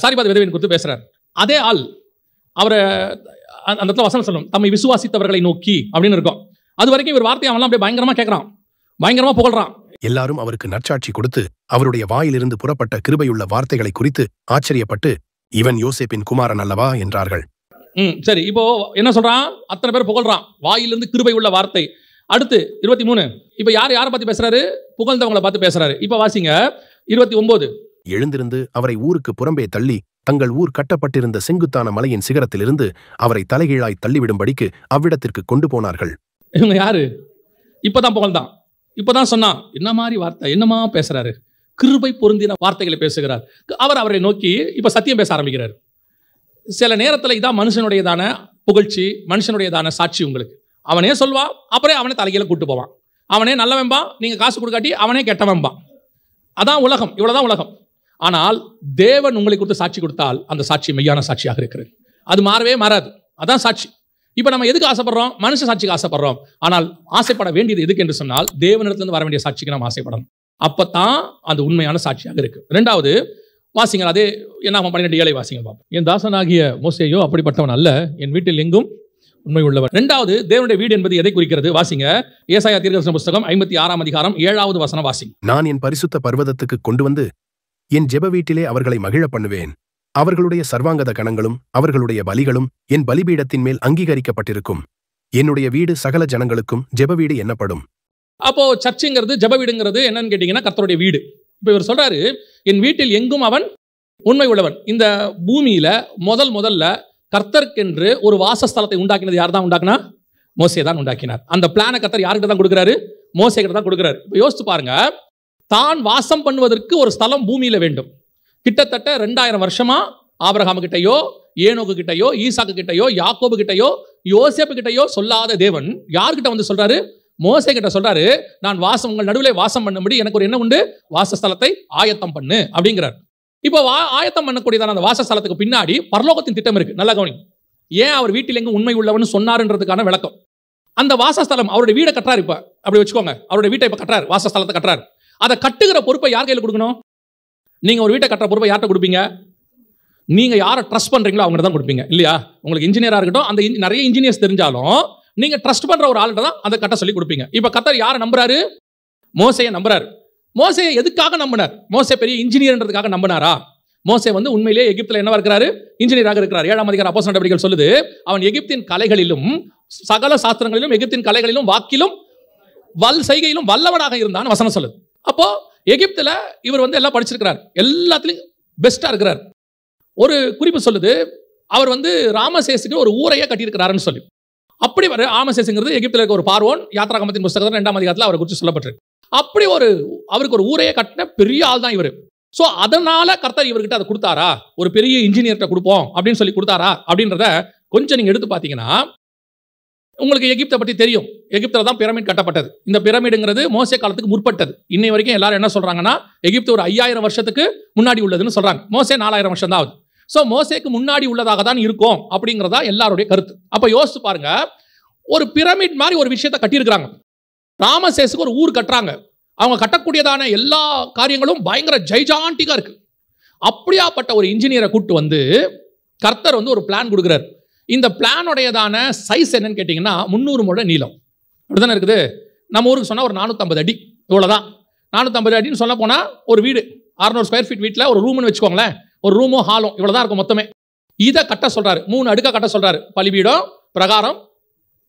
சாரிபாத் விதவையின் குறித்தும் பேசுறாரு. அதே ஆள் அவரை அந்த இடத்துல வசனம் சொல்லும், தம்மை விசுவாசித்தவர்களை நோக்கி அப்படின்னு இருக்கும். அது வரைக்கும் இவர் வார்த்தையை அவன்லாம் அப்படியே பயங்கரமா கேட்கறான், பயங்கரமா புகழ்றான். எல்லாரும் அவருக்கு நற்சாட்சி கொடுத்து அவருடைய வாயிலிருந்து புறப்பட்ட கிருபையுள்ள வார்த்தைகளை குறித்து ஆச்சரியப்பட்டு, இவன் யோசேப்பின் குமாரன் அல்லவா என்றார்கள். சரி, இப்போ என்ன சொல்றான்? அத்தனை பேர் புகழ்றான், வாயிலிருந்து கிருபை உள்ள வார்த்தை. அடுத்து 23. இப்ப யாரை பார்த்து பேசுறாரு? புகழ்ந்தவங்களை பார்த்து பேசுறாரு. இப்ப வாசிங்க 29. எழுந்திருந்து அவரை ஊருக்கு புறம்பே தள்ளி தங்கள் ஊர் கட்டப்பட்டிருந்த செங்குத்தான மலையின் சிகரத்திலிருந்து அவரை தலைகீழாய் தள்ளிவிடும்படிக்கு அவ்விடத்திற்கு கொண்டு போனார்கள். இவங்க யாரு? இப்பதான் புகழ்ந்தான், இப்பதான் சொன்னான். என்ன மாதிரி வார்த்தை, என்னமா பேசுறாரு? கிருபை பொருந்தின வார்த்தைகளை பேசுகிறார். அவரை நோக்கி இப்ப சத்தியம் பேச ஆரம்பிக்கிறார். சில நேரத்தில் இதான் மனுஷனுடையதான புகழ்ச்சி, மனுஷனுடையதான சாட்சி. உங்களுக்கு அவனே சொல்வான், அப்புறம் அவனே தலைகீழ கூட்டு போவான். அவனே நல்லவன்பான், நீங்க காசு கொடுக்காட்டி அவனே கெட்டவன்பான். அதான் உலகம், இவ்வளவுதான் உலகம். ஆனால் தேவன் உங்களை கொடுத்து சாட்சி கொடுத்தால் அந்த சாட்சி மெய்யான சாட்சியாக இருக்கிறது. அது மாறவே மாறாது. அதான் சாட்சி. இப்ப நம்ம எதுக்கு ஆசைப்படுறோம்? மனுஷ சாட்சிக்கு ஆசைப்படுறோம். ஆனால் ஆசைப்பட வேண்டியது எதுக்கு என்று சொன்னால் தேவனிடத்திலிருந்து வர வேண்டிய சாட்சிக்கு நம்ம ஆசைப்படணும். அப்பதான் அது உண்மையான சாட்சியாக இருக்கு. ரெண்டாவது வாசிங்க, அதே என்னாகும் 12:7 வாசிங்க பாப்போம். என் தாசனாகிய மோசேயோ அப்படிப்பட்டவன் அல்ல, என் வீட்டில் எங்கும் உண்மை உள்ளவன். ரெண்டாவது, தேவனுடைய வீடு என்பது எதை குறிக்கிறது? வாசிங்க, ஏசாயா தீர்க்கதரிசன புத்தகம் 56ஆம் அதிகாரம் 7வது வசனம் வாசிங்க. நான் என் பரிசுத்த பர்வதத்துக்கு கொண்டு வந்து என் ஜெப வீட்டிலே அவர்களை மகிழ பண்ணுவேன். அவர்களுடைய சர்வாங்கத கணங்களும் அவர்களுடைய பலிகளும் என் பலிபீடத்தின் மேல் அங்கீகரிக்கப்பட்டிருக்கும். என்னுடைய வீடு சகல ஜனங்களுக்கும் ஜெப வீடு என்னப்படும். அப்போ சர்ச்சுங்கிறது, ஜெப வீடுங்கிறது என்னன்னு கேட்டீங்கன்னா கர்த்தருடைய வீடு. இப்ப இவர் சொல்றாரு, என் வீட்டில் எங்கும் அவன் உண்மை உள்ளவன். இந்த பூமியில முதல்ல கர்த்தருக்கென்று ஒரு வாசஸ்தலத்தை உண்டாக்கினது யார் தான் உண்டாக்கினா? மோசே தான் உண்டாக்கினார். அந்த பிளானை கர்த்தர் யார்கிட்ட தான் கொடுக்கிறாரு? மோசே கிட்ட தான் கொடுக்கிறாரு. இப்ப யோசிச்சு பாருங்க, தான் வாசம் பண்ணுவதற்கு ஒரு ஸ்தலம் பூமியில வேண்டும். கிட்டத்தட்ட 2000 வருஷமா ஆபிரகாம் கிட்டையோ, ஏனோக்கு கிட்டையோ, ஈசாக்கு கிட்டையோ, யாக்கோபு கிட்டையோ, யோசேப்பு கிட்டையோ சொல்லாத தேவன் யார்கிட்ட வந்து சொல்றாரு? மோசே கிட்ட சொல்றாரு, நான் உங்கள் நடுவிலே வாசம் பண்ணும்படி எனக்கு ஒரு என்ன உண்டு? வாசஸ்தலத்தை ஆயத்தம் பண்ணு அப்படிங்கிறார். இப்போ ஆயத்தம் பண்ணக்கூடியதான அந்த வாசஸ்தலத்துக்கு பின்னாடி பரலோகத்தின் திட்டம் இருக்கு. நல்லா கவனி. ஏன் அவர் வீட்டில் எங்கும் உண்மை உள்ளவன் சொன்னாருன்றதுக்கான விளக்கம். அந்த வாசஸ்தலம் அவருடைய வீடை கட்டுறாரு. இப்ப அப்படி வச்சுக்கோங்க, அவருடைய வீட்டை இப்ப கட்டுறாரு, வாசஸ்தலத்தை கட்டுறாரு. அதை கட்டுகிற பொறுப்பை யார் கையில் கொடுக்கணும்? நீங்க ஒரு வீட்டை கட்டுற பொறுப்பை யார்கிட்ட கொடுப்பீங்க? நீங்க யாரை ட்ரஸ்ட் பண்றீங்களோ அவங்க தான் கொடுப்பீங்க, இல்லையா? உங்களுக்கு இன்ஜினியரா இருக்கட்டும், அந்த நிறைய இன்ஜினியர்ஸ் தெரிஞ்சாலும் நீங்க ட்ரஸ்ட் பண்ற ஒரு ஆள்கிட்ட தான் அதை கட்ட சொல்லி கொடுப்பீங்க. இப்ப கர்த்தர் யாரை நம்புறாரு? மோசையை நம்புறாரு. மோசையை எதுக்காக நம்பினார்? மோசே பெரிய இன்ஜினியர்ன்றதுக்காக நம்பினாரா? மோசே வந்து உண்மையிலேயே எகிப்தில் என்னவா இருக்கிறாரு? இன்ஜினியராக இருக்கிறார். 7ஆம் அதிகாரம் அப்போஸ்தலர் நடவடிக்கைகள் சொல்லுது, அவன் எகிப்தின் கலைகளிலும் சகல சாஸ்திரங்களிலும் எகிப்தின் கலைகளிலும் வாக்கிலும் செய்கையிலும் வல்லவனாக இருந்தான் வசனம் சொல்லுது. அப்போ எகிப்துல இவர் வந்து எல்லாம் படிச்சிருக்கிறார், எல்லாத்திலும் பெஸ்டா இருக்கிறார். ஒரு குறிப்பு சொல்லுது, அவர் வந்து ராமசேசுக்கு ஒரு ஊரையே கட்டியிருக்கிறாருன்னு சொல்லி. அப்படி வர ராமசேசுங்கிறது எகிப்தில் இருக்க ஒரு பார்வோன். யாத்ராகமத்தின் புத்தகத்தில் 2ஆம் அதிகாரத்தில் அவரை குறித்து சொல்லப்பட்டிருக்கு. அப்படி அவருக்கு ஒரு ஊரையே கட்டின பெரிய ஆள் தான் இவர். ஸோ அதனால கர்த்தர் இவர்கிட்ட அதை கொடுத்தாரா? ஒரு பெரிய இன்ஜினியர்கிட்ட கொடுப்போம் அப்படின்னு சொல்லி கொடுத்தாரா அப்படின்றத கொஞ்சம் நீங்க எடுத்து பார்த்தீங்கன்னா உங்களுக்கு எகிப்தை பற்றி தெரியும். எகிப்தில் தான் பிரமிட் கட்டப்பட்டது. இந்த பிரமிடுங்கிறது மோசே காலத்துக்கு முற்பட்டது. இன்னை வரைக்கும் எல்லாரும் என்ன சொல்றாங்கன்னா எகிப்து ஒரு 5000 வருஷத்துக்கு முன்னாடி உள்ளதுன்னு சொல்றாங்க. மோசே 4000 வருஷம் தான் ஆகுது. ஸோ மோசேக்கு முன்னாடி உள்ளதாக தான் இருக்கும் அப்படிங்கிறதா எல்லாருடைய கருத்து. அப்போ யோசிச்சு பாருங்க, ஒரு பிரமிட் மாதிரி ஒரு விஷயத்தை கட்டியிருக்கிறாங்க. ராமசேசுக்கு ஒரு ஊர் கட்டுறாங்க. அவங்க கட்டக்கூடியதான எல்லா காரியங்களும் பயங்கர ஜைஜாண்டிக்கா இருக்கு. அப்படியாப்பட்ட ஒரு இன்ஜினியரை கூட்டு வந்து கர்த்தர் வந்து ஒரு பிளான் கொடுக்குறாரு. இந்த பிளானுடையதான சைஸ் என்னன்னு கேட்டிங்கன்னா 300 முழ நீளம். அப்படிதானே இருக்குது. நம்ம ஊருக்கு சொன்னால் ஒரு 450 அடி, இவ்வளோதான். 450 அடின்னு சொல்ல போனால் ஒரு வீடு 600 ஸ்கொயர் ஃபீட் வீட்டில் ஒரு ரூம்னு வச்சுக்கோங்களேன், ஒரு ரூமும் ஹாலும் இவ்வளோதான் இருக்கும் மொத்தமே. இதை கட்ட சொல்றாரு. 3 அடுக்கா கட்ட சொல்றாரு. பலிபீடம், பிரகாரம்,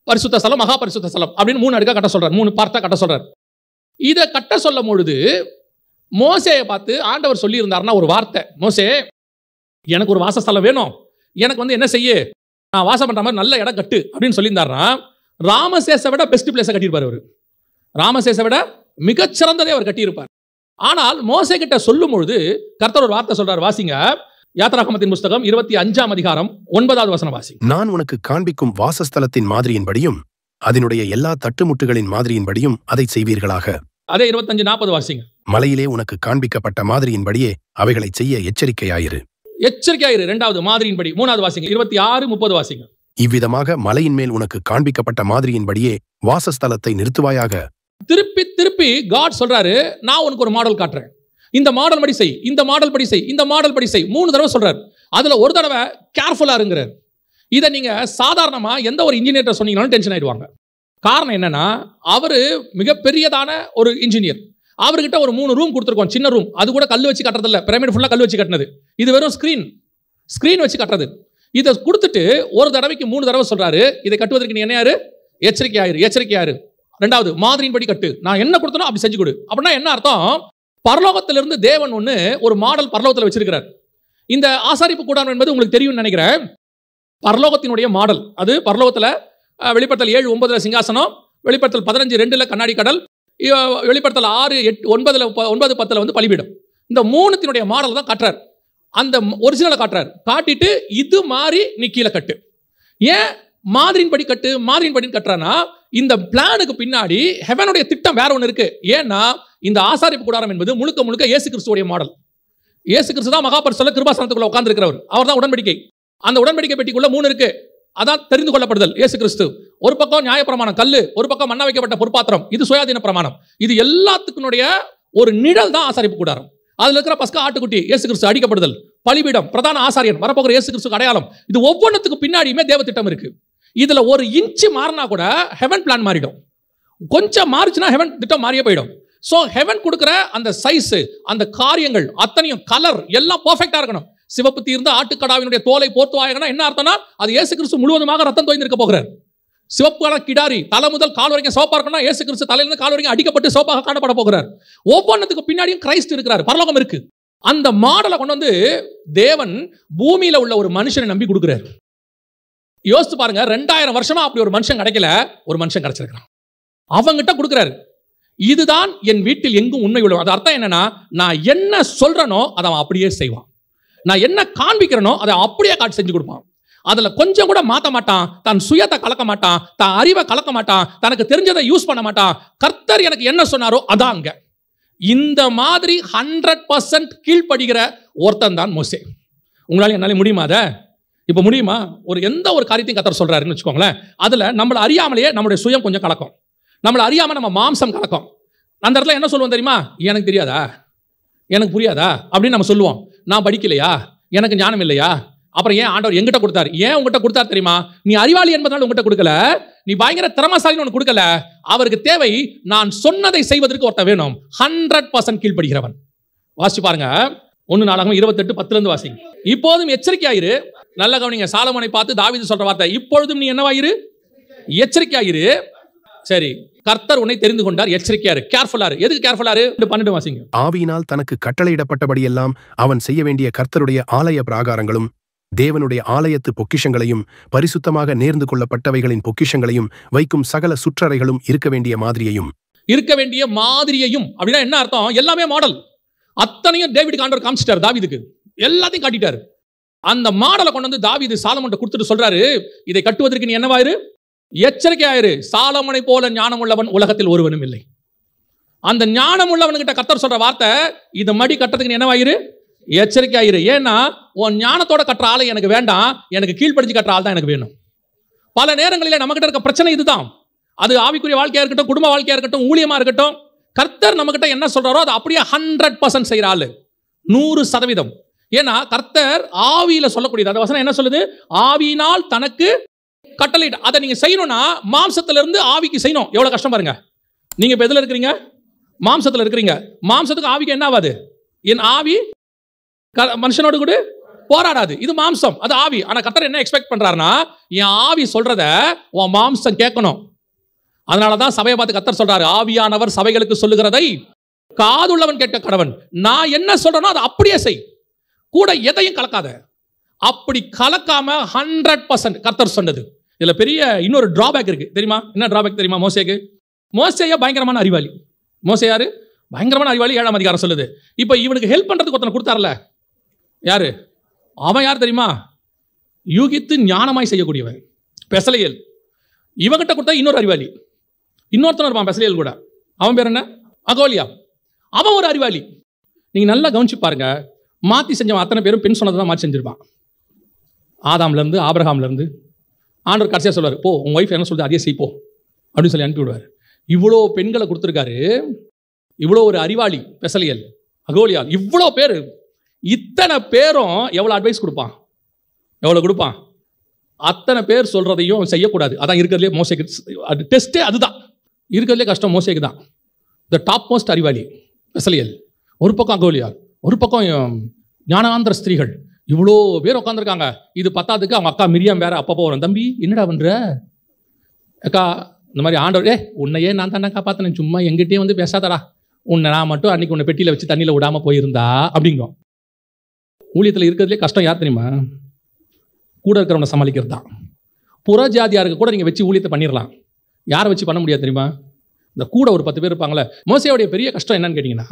பரிசுத்த ஸ்தலம், மகா பரிசுத்த ஸ்தலம் அப்படின்னு 3 அடுக்கா கட்ட சொல்றாரு. 3 பார்ட்டா கட்ட சொல்றாரு. இதை கட்ட சொல்லும் பொழுது மோசேயை பார்த்து ஆண்டவர் சொல்லி இருந்தாருன்னா ஒரு வார்த்தை, மோசே எனக்கு ஒரு வாசஸ்தலம் வேணும், எனக்கு வந்து என்ன செய்ய, நான் வாசம் பண்ற மாதிரி நல்ல இடம் கட்டு அப்படின்னு சொல்லியிருந்தாருன்னா ராமசேஸை விட பெஸ்ட் பிளேஸை கட்டியிருப்பார் அவர். ராமசேஸை விட மிகச்சிறந்ததே அவர் கட்டியிருப்பார். ஆனால் மோசே கிட்ட சொல்லும் பொழுது கர்த்தர் ஒரு வார்த்தை சொல்றார். வாசிங்க, யாத்ராகமத்தின் புத்தகம் 25ஆம் அதிகாரம் 9வது வசனம் வாசிங்க. நான் உனக்கு காண்பிக்கும் வாசஸ்தலத்தின் மாதிரியின்படியும் அதனுடைய எல்லா தட்டுமுட்டுகளின் மாதிரியின்படியும் அதை செய்வீர்களாக. அதே 25-40 வாசிங்க. மலையிலே உனக்கு காண்பிக்கப்பட்ட மாதிரியின்படியே அவைகளை செய்ய எச்சரிக்கையாயிரு. எச்சரிக்கையாயிரு. 2வது மாதிரியின்படி. 3வது வாசிங்க. 26-30 வாசிங்க. இவ்விதமாக மலையின் மேல் உனக்கு காண்பிக்கப்பட்ட மாதிரியின்படியே வாசஸ்தலத்தை நிறுத்துவாயாக. திருப்பி திருப்பி காட் சொல்றாரு, நான் உனக்கு ஒரு மாடல் காட்டுறேன், இந்த மாடல் படி செய், இந்த மாடல் படி செய், இந்த மாடல் படி செய். 3 தடவை சொல்றாரு. அதுல ஒரு தடவை கேர்ஃபுல்லா இருங்கிறார். இதை நீங்க சாதாரணமா எந்த ஒரு இன்ஜினியர்ட்ட சொன்னீங்கனாலும் டென்ஷன் ஆயிடுவாங்க. காரணம் என்னன்னா அவரு மிகப்பெரியதான ஒரு இன்ஜினியர். அவர்கிட்ட ஒரு 3 ரூம் கொடுத்துருக்கோம், சின்ன ரூம். அது கூட கல் வச்சு கட்டுறது இல்லை, பிரமிட் ஃபுல்லாக கல் வச்சு கட்டினது. இது வெறும் ஸ்க்ரீன் வச்சு கட்டுறது. இதை கொடுத்துட்டு ஒரு தடவைக்கு 3 தடவை சொல்றாரு, இதை கட்டுவதற்கு நீ என்ன யாரு, எச்சரிக்கையாரு. ரெண்டாவது, மாதிரியின்படி கட்டு, நான் என்ன கொடுத்தனோ அப்படி செஞ்சு கொடு. அப்படின்னா என்ன அர்த்தம்? பரலோகத்திலிருந்து தேவன் ஒரு மாடல் பரலோகத்தில் வச்சிருக்கிறார். இந்த ஆசாரிப்பு கூடாரம் என்பது உங்களுக்கு தெரியும்னு நினைக்கிறேன். பரலோகத்தினுடைய மாடல் அது. பரலோகத்தில் வெளிப்படுத்தல் 7:9 சிங்காசனம், வெளிப்படுத்தல் 15:2 கண்ணாடி கடல், வெளிப்படுத்தல் 6:8-9 பலிபீடம். இந்த 3 மாடல் தான் காட்டுறார். அந்த ஒரிஜினலை காட்டுறார். காட்டிட்டு இது மாதிரி நீ கீழே கட்டு. ஏன் மாதிரியின்படி கட்டுறானா, இந்த பிளானுக்கு பின்னாடி ஹெவனுடைய திட்டம் வேற ஒன்று இருக்கு. ஏன்னா இந்த ஆசாரிப்பு கூடாரம் என்பது முழுக்க முழுக்க இயேசு கிறிஸ்துவோட மாடல். இயேசு கிறிஸ்து தான் மகாபரிசுத்தல கிருபாசனத்துக்குள்ள உட்கார்ந்து இருக்கிறவர். அவர் தான் உடன்படிக்கை. அந்த உடன்படிக்கை பெட்டிக்குள்ள 3 இருக்கு. அதான் தெரிந்து கொள்ளப்படுதல். இயேசு கிறிஸ்து ஒரு பக்கம் நியாயப்பிரமாணம் கல்லு, ஒரு பக்கம் மண்ணா வைக்கப்பட்ட பொற்பாத்திரம், இது சுயாதீன பிரமாணம். இது எல்லாத்துக்குடைய ஒரு நிழல் தான் ஆசாரிப்பு கூடாரம். அதுல இருக்கிற பஸ்கா ஆட்டுக்குட்டி இயேசு கிறிஸ்து அடிக்கப்படுதல், பலிபீடம், பிரதான ஆசாரியன், வரப்போகிற இயேசு கிறிஸ்துக்கு அடையாளம். இது ஒவ்வொன்றுத்துக்கு பின்னாடியுமே தேவ திட்டம் இருக்கு. இதுல 1 இன்ச்சு மாறினா கூட ஹெவன் பிளான் மாறிடும். கொஞ்சம் மாறிச்சுன்னா ஹெவன் திட்டம் மாறியே போயிடும். சோ ஹெவன் கொடுக்கிற அந்த சைஸ், அந்த காரியங்கள் அத்தனையும், கலர் எல்லாம் பெர்ஃபெக்ட்டா இருக்கணும். சிவப்பு தீர்ந்த ஆட்டுக்கடாவினுடைய தோலை போர்த்துவாயங்கன்னா என்ன அர்த்தம்னா, அது இயேசு கிறிஸ்து முழுவதுமாக ரத்தம் தோய்ந்திருக்க போகிறார். சிவப்பான கிடாரி தலை முதல் கால் வரைக்கும் சிவப்பா இருக்கணும். இயேசு கிறிஸ்து தலையிலிருந்து கால் வரைக்கும் அடிக்கப்பட்டு சிவப்பாக காணப்பட போகிறார். ஒவ்வொன்றுக்கு பின்னாடியும் கிறிஸ்து இருக்கிறார், பரலோகம் இருக்கு. அந்த மாடலை கொண்டு தேவன் பூமியில உள்ள ஒரு மனுஷனை நம்பி கொடுக்கிறார். யோசித்து பாருங்க, 2000 வருஷமா அப்படி ஒரு மனுஷன் கிடைக்கல, ஒரு மனுஷன் கிடைச்சிருக்கிறான். அவங்கிட்ட கொடுக்கிறாரு. இதுதான் என் வீட்டில் எங்கும் உண்மை உள்ளது. அது அர்த்தம் என்னன்னா, நான் என்ன சொல்றனோ அதை அவன் அப்படியே செய்வான். நான் என்ன காண்பிக்கிறனோ அதை அப்படியே காட்டி செஞ்சு கொடுப்பான். அதுல கொஞ்சம் கூட மாற்ற மாட்டான். தன் சுயத்தை கலக்க மாட்டான், தன் அறிவை கலக்க மாட்டான், தனக்கு தெரிஞ்சதை யூஸ் பண்ண மாட்டான். கர்த்தர் எனக்கு என்ன சொன்னாரோ அதான் அங்க. இந்த மாதிரி 100% கீழ்ப்படுகிற ஒருத்தன் தான் மோசே. உங்களால என்னால முடியுமா? அதை இப்ப முடியுமா? எந்த ஒரு காரியத்தையும் கர்த்தர் சொல்றாருன்னு வச்சுக்கோங்களேன், அதுல நம்மள அறியாமலேயே நம்மளுடைய சுயம் கொஞ்சம் கலக்கும். நம்மள அறியாம நம்ம மாம்சம் கலக்கும். அந்த இடத்துல என்ன சொல்லுவோம் தெரியுமா? எனக்கு தெரியாதா, எனக்கு புரியாதா அப்படின்னு நம்ம சொல்லுவோம். நான் படிக்கலையா, எனக்கு ஞானம் இல்லையா, அப்புறம் ஏன் ஆண்டவர் எங்கிட்ட கொடுத்தாரு? ஏன் உங்ககிட்ட கொடுத்தாரு தெரியுமா? நீ அறிவாளி என்பதனால உங்ககிட்ட கொடுக்கல, நீ பயங்கர திறமசாலின்னு ஒன்று கொடுக்கல. அவருக்கு தேவை நான் சொன்னதை செய்வதற்கு ஒருத்தன் வேணும். 100% கீழ்ப்படுகிறவன். வாசிச்சு பாருங்க, 1 நாளாகமம் 28:10 வாசிங்க. இப்போதும் எச்சரிக்கையாயிரு. நல்ல கவனிங்க, சாலமோனை பார்த்து தாவீது சொல்ற வார்த்தை. இப்பொழுதும் நீ என்னவாயிரு? எச்சரிக்கையாயிரு. சரி, கர்த்தர் உன்னை தெரிந்து கொண்டார், எச்சரிக்கையாரு, கேர்ஃபுல்லாரு. எதுக்கு கேர்ஃபுல்லாரு? 12 வாசிங்க. ஆவியினால் தனக்கு கட்டளையிடப்பட்டபடியெல்லாம் அவன் செய்ய வேண்டிய கர்த்தருடைய ஆலய பிராகாரங்களும் தேவனுடைய ஆலயத்து பொக்கிஷங்களையும் பரிசுத்தமாக நேர்ந்து கொள்ளப்பட்டவைகளின் பொக்கிஷங்களையும் வைக்கும் சகல சுற்றறைகளும் இருக்க வேண்டிய மாதிரியையும் அப்படின்னா என்ன அர்த்தம்? எல்லாமே மாடல். அத்தனையும் டேவிட் ஆண்டவர் காமிச்சிட்டார் தாவீதுக்கு, எல்லாத்தையும் காட்டிட்டாரு. அந்த மாடலை கொண்டு வந்து தாவீது சாலமோன்ட்ட கொடுத்துட்டு சொல்றாரு, இதை கட்டுவதற்கு நீ என்னவாயிரு? எச்சரிக்கையாயிரு. சாலமோனை போல ஞானம் உள்ளவன் உலகத்தில் ஒருவனும் இல்லை. அந்த ஞானம் உள்ளவன்கிட்ட கர்த்தர் சொல்ற வார்த்தை, இதை மடி கட்டுறதுக்கு நீ என்னவாயிரு? எச்சரிக்கையாயிரு. ஏன்னா உன் ஞானத்தோட கட்டுற ஆளை எனக்கு வேண்டாம், எனக்கு கீழ்ப்படிஞ்சு கட்டுற ஆள் தான் எனக்கு வேணும். பல நேரங்களில் நம்ம கிட்ட இருக்க பிரச்சனை இதுதான். அது ஆவிக்குரிய வாழ்க்கையா இருக்கட்டும், குடும்ப வாழ்க்கையா இருக்கட்டும், ஊழியமா இருக்கட்டும், கர்த்தர் நம்ம கிட்ட என்ன சொல்றாரோ அது அப்படியே 100% செய்யற ஆளு, 100%. ஏன்னா கர்த்தர் ஆவியில சொல்லக்கூடியது. அந்த வசனம் என்ன சொல்லுது? ஆவியினால் தனக்கு கட்டளை. அதை நீங்க செய்யணும்னா மாம்சத்துல இருந்து ஆவிக்கு செய்யணும். எவ்வளவு கஷ்டம் பாருங்க. நீங்க இப்ப எதுல இருக்கிறீங்க? மாம்சத்துல இருக்கிறீங்க. மாம்சத்துக்கு ஆவிக்கு என்ன ஆகாது? என் ஆவி மனுஷனோடு கூட போராடாது. இது மாம்சம், அது ஆவி. ஆனா கர்த்தர் என்ன எக்ஸ்பெக்ட் பண்றாருன்னா, என் ஆவி சொல்றத உன் மாம்சம் கேட்கணும். அதனாலதான் சபையை பார்த்து கர்த்தர் சொல்றாரு, ஆவியானவர் சபைகளுக்கு சொல்லுகிறதை காதுள்ளவன் கேட்க கடவன். நான் என்ன சொல்றேனோ அதை அப்படியே செய், கூட எதையும் கலக்காத. அப்படி கலக்காம 100% கர்த்தர் சொன்னது. இதுல பெரிய இன்னொரு டிராபேக் இருக்கு தெரியுமா? என்ன டிராபேக் தெரியுமா? மோசேய பயங்கரமான அறிவாளி. மோசே யாரு? பயங்கரமான அறிவாளி. 7ஆம் அதிகாரம் சொல்லுது. இப்ப இவனுக்கு ஹெல்ப் பண்றதுக்கு ஒருத்தனை கொடுத்தார்ல, யாரு அவன்? யார் தெரியுமா? யூகித்து ஞானமாய் செய்யக்கூடியவன் பெசலேயேல். இவங்கிட்ட கொடுத்தா இன்னொரு அறிவாளி, இன்னொருத்தன் இருப்பான் பெசலேயேல் கூட. அவன் பேர் என்ன? அகோலியா. அவன் ஒரு அறிவாளி. நீங்க நல்லா கவனிச்சு பாருங்க, மாத்தி செஞ்சவன் அத்தனை பேரும் பெண் சொன்னதை தான் மாற்றி செஞ்சிருப்பான். ஆதாம்ல இருந்து ஆபிரகாம்ல இருந்து ஆண்டவர் கடைசியா சொல்வார், போ உன் ஒய்ஃப் என்ன சொல்றது அதே செய் போ அப்படின்னு சொல்லி அனுப்பி விடுவார். இவ்வளோ பெண்களை கொடுத்துருக்காரு. இவ்வளோ ஒரு அறிவாளி பெசலேயேல், அகோலியா, இவ்வளோ பேர். இத்தனை பேரும் எவ்வளோ அட்வைஸ் கொடுப்பான்? எவ்வளோ கொடுப்பான்? அத்தனை பேர் சொல்றதையும் செய்யக்கூடாது. அதான் இருக்கிறதுலே மோசேக்கு டெஸ்டே அதுதான். இருக்கிறதுலே கஷ்டம் மோசேக்கு தான். த டாப் மோஸ்ட் அறிவாளி பெசலியல், ஒரு பக்கம் அகோலியார், ஒரு பக்கம் ஞானாந்திர ஸ்திரீகள், இவ்வளோ பேர் உட்காந்துருக்காங்க. இது பத்தாதுக்கு அவங்க அக்கா மிரியாம் வேற அப்பப்போ வரும். தம்பி என்னடா பண்ற அக்கா, இந்த மாதிரி ஆண்டவர் உன்னையே நான் தானே காப்பாற்றினேன், சும்மா எங்கிட்டே வந்து பேசாதடா, உன்னை நான் மட்டும் அன்னைக்கு உன்னை பெட்டியில் வச்சு தண்ணியில் விடாமல் போயிருந்தா அப்படிங்கும். ஊழியத்தில் இருக்கிறதுலே கஷ்டம் யார் தெரியுமா? கூட இருக்கிறவனை சமாளிக்கிறது தான். புற ஜாதியாருக்கு கூட நீங்கள் வச்சு ஊழியத்தை பண்ணிடலாம், யாரை வச்சு பண்ண முடியாது தெரியுமா? இந்த கூட ஒரு 10 பேர் இருப்பாங்களே. மோசேயோடைய பெரிய கஷ்டம் என்னன்னு கேட்டிங்கன்னா,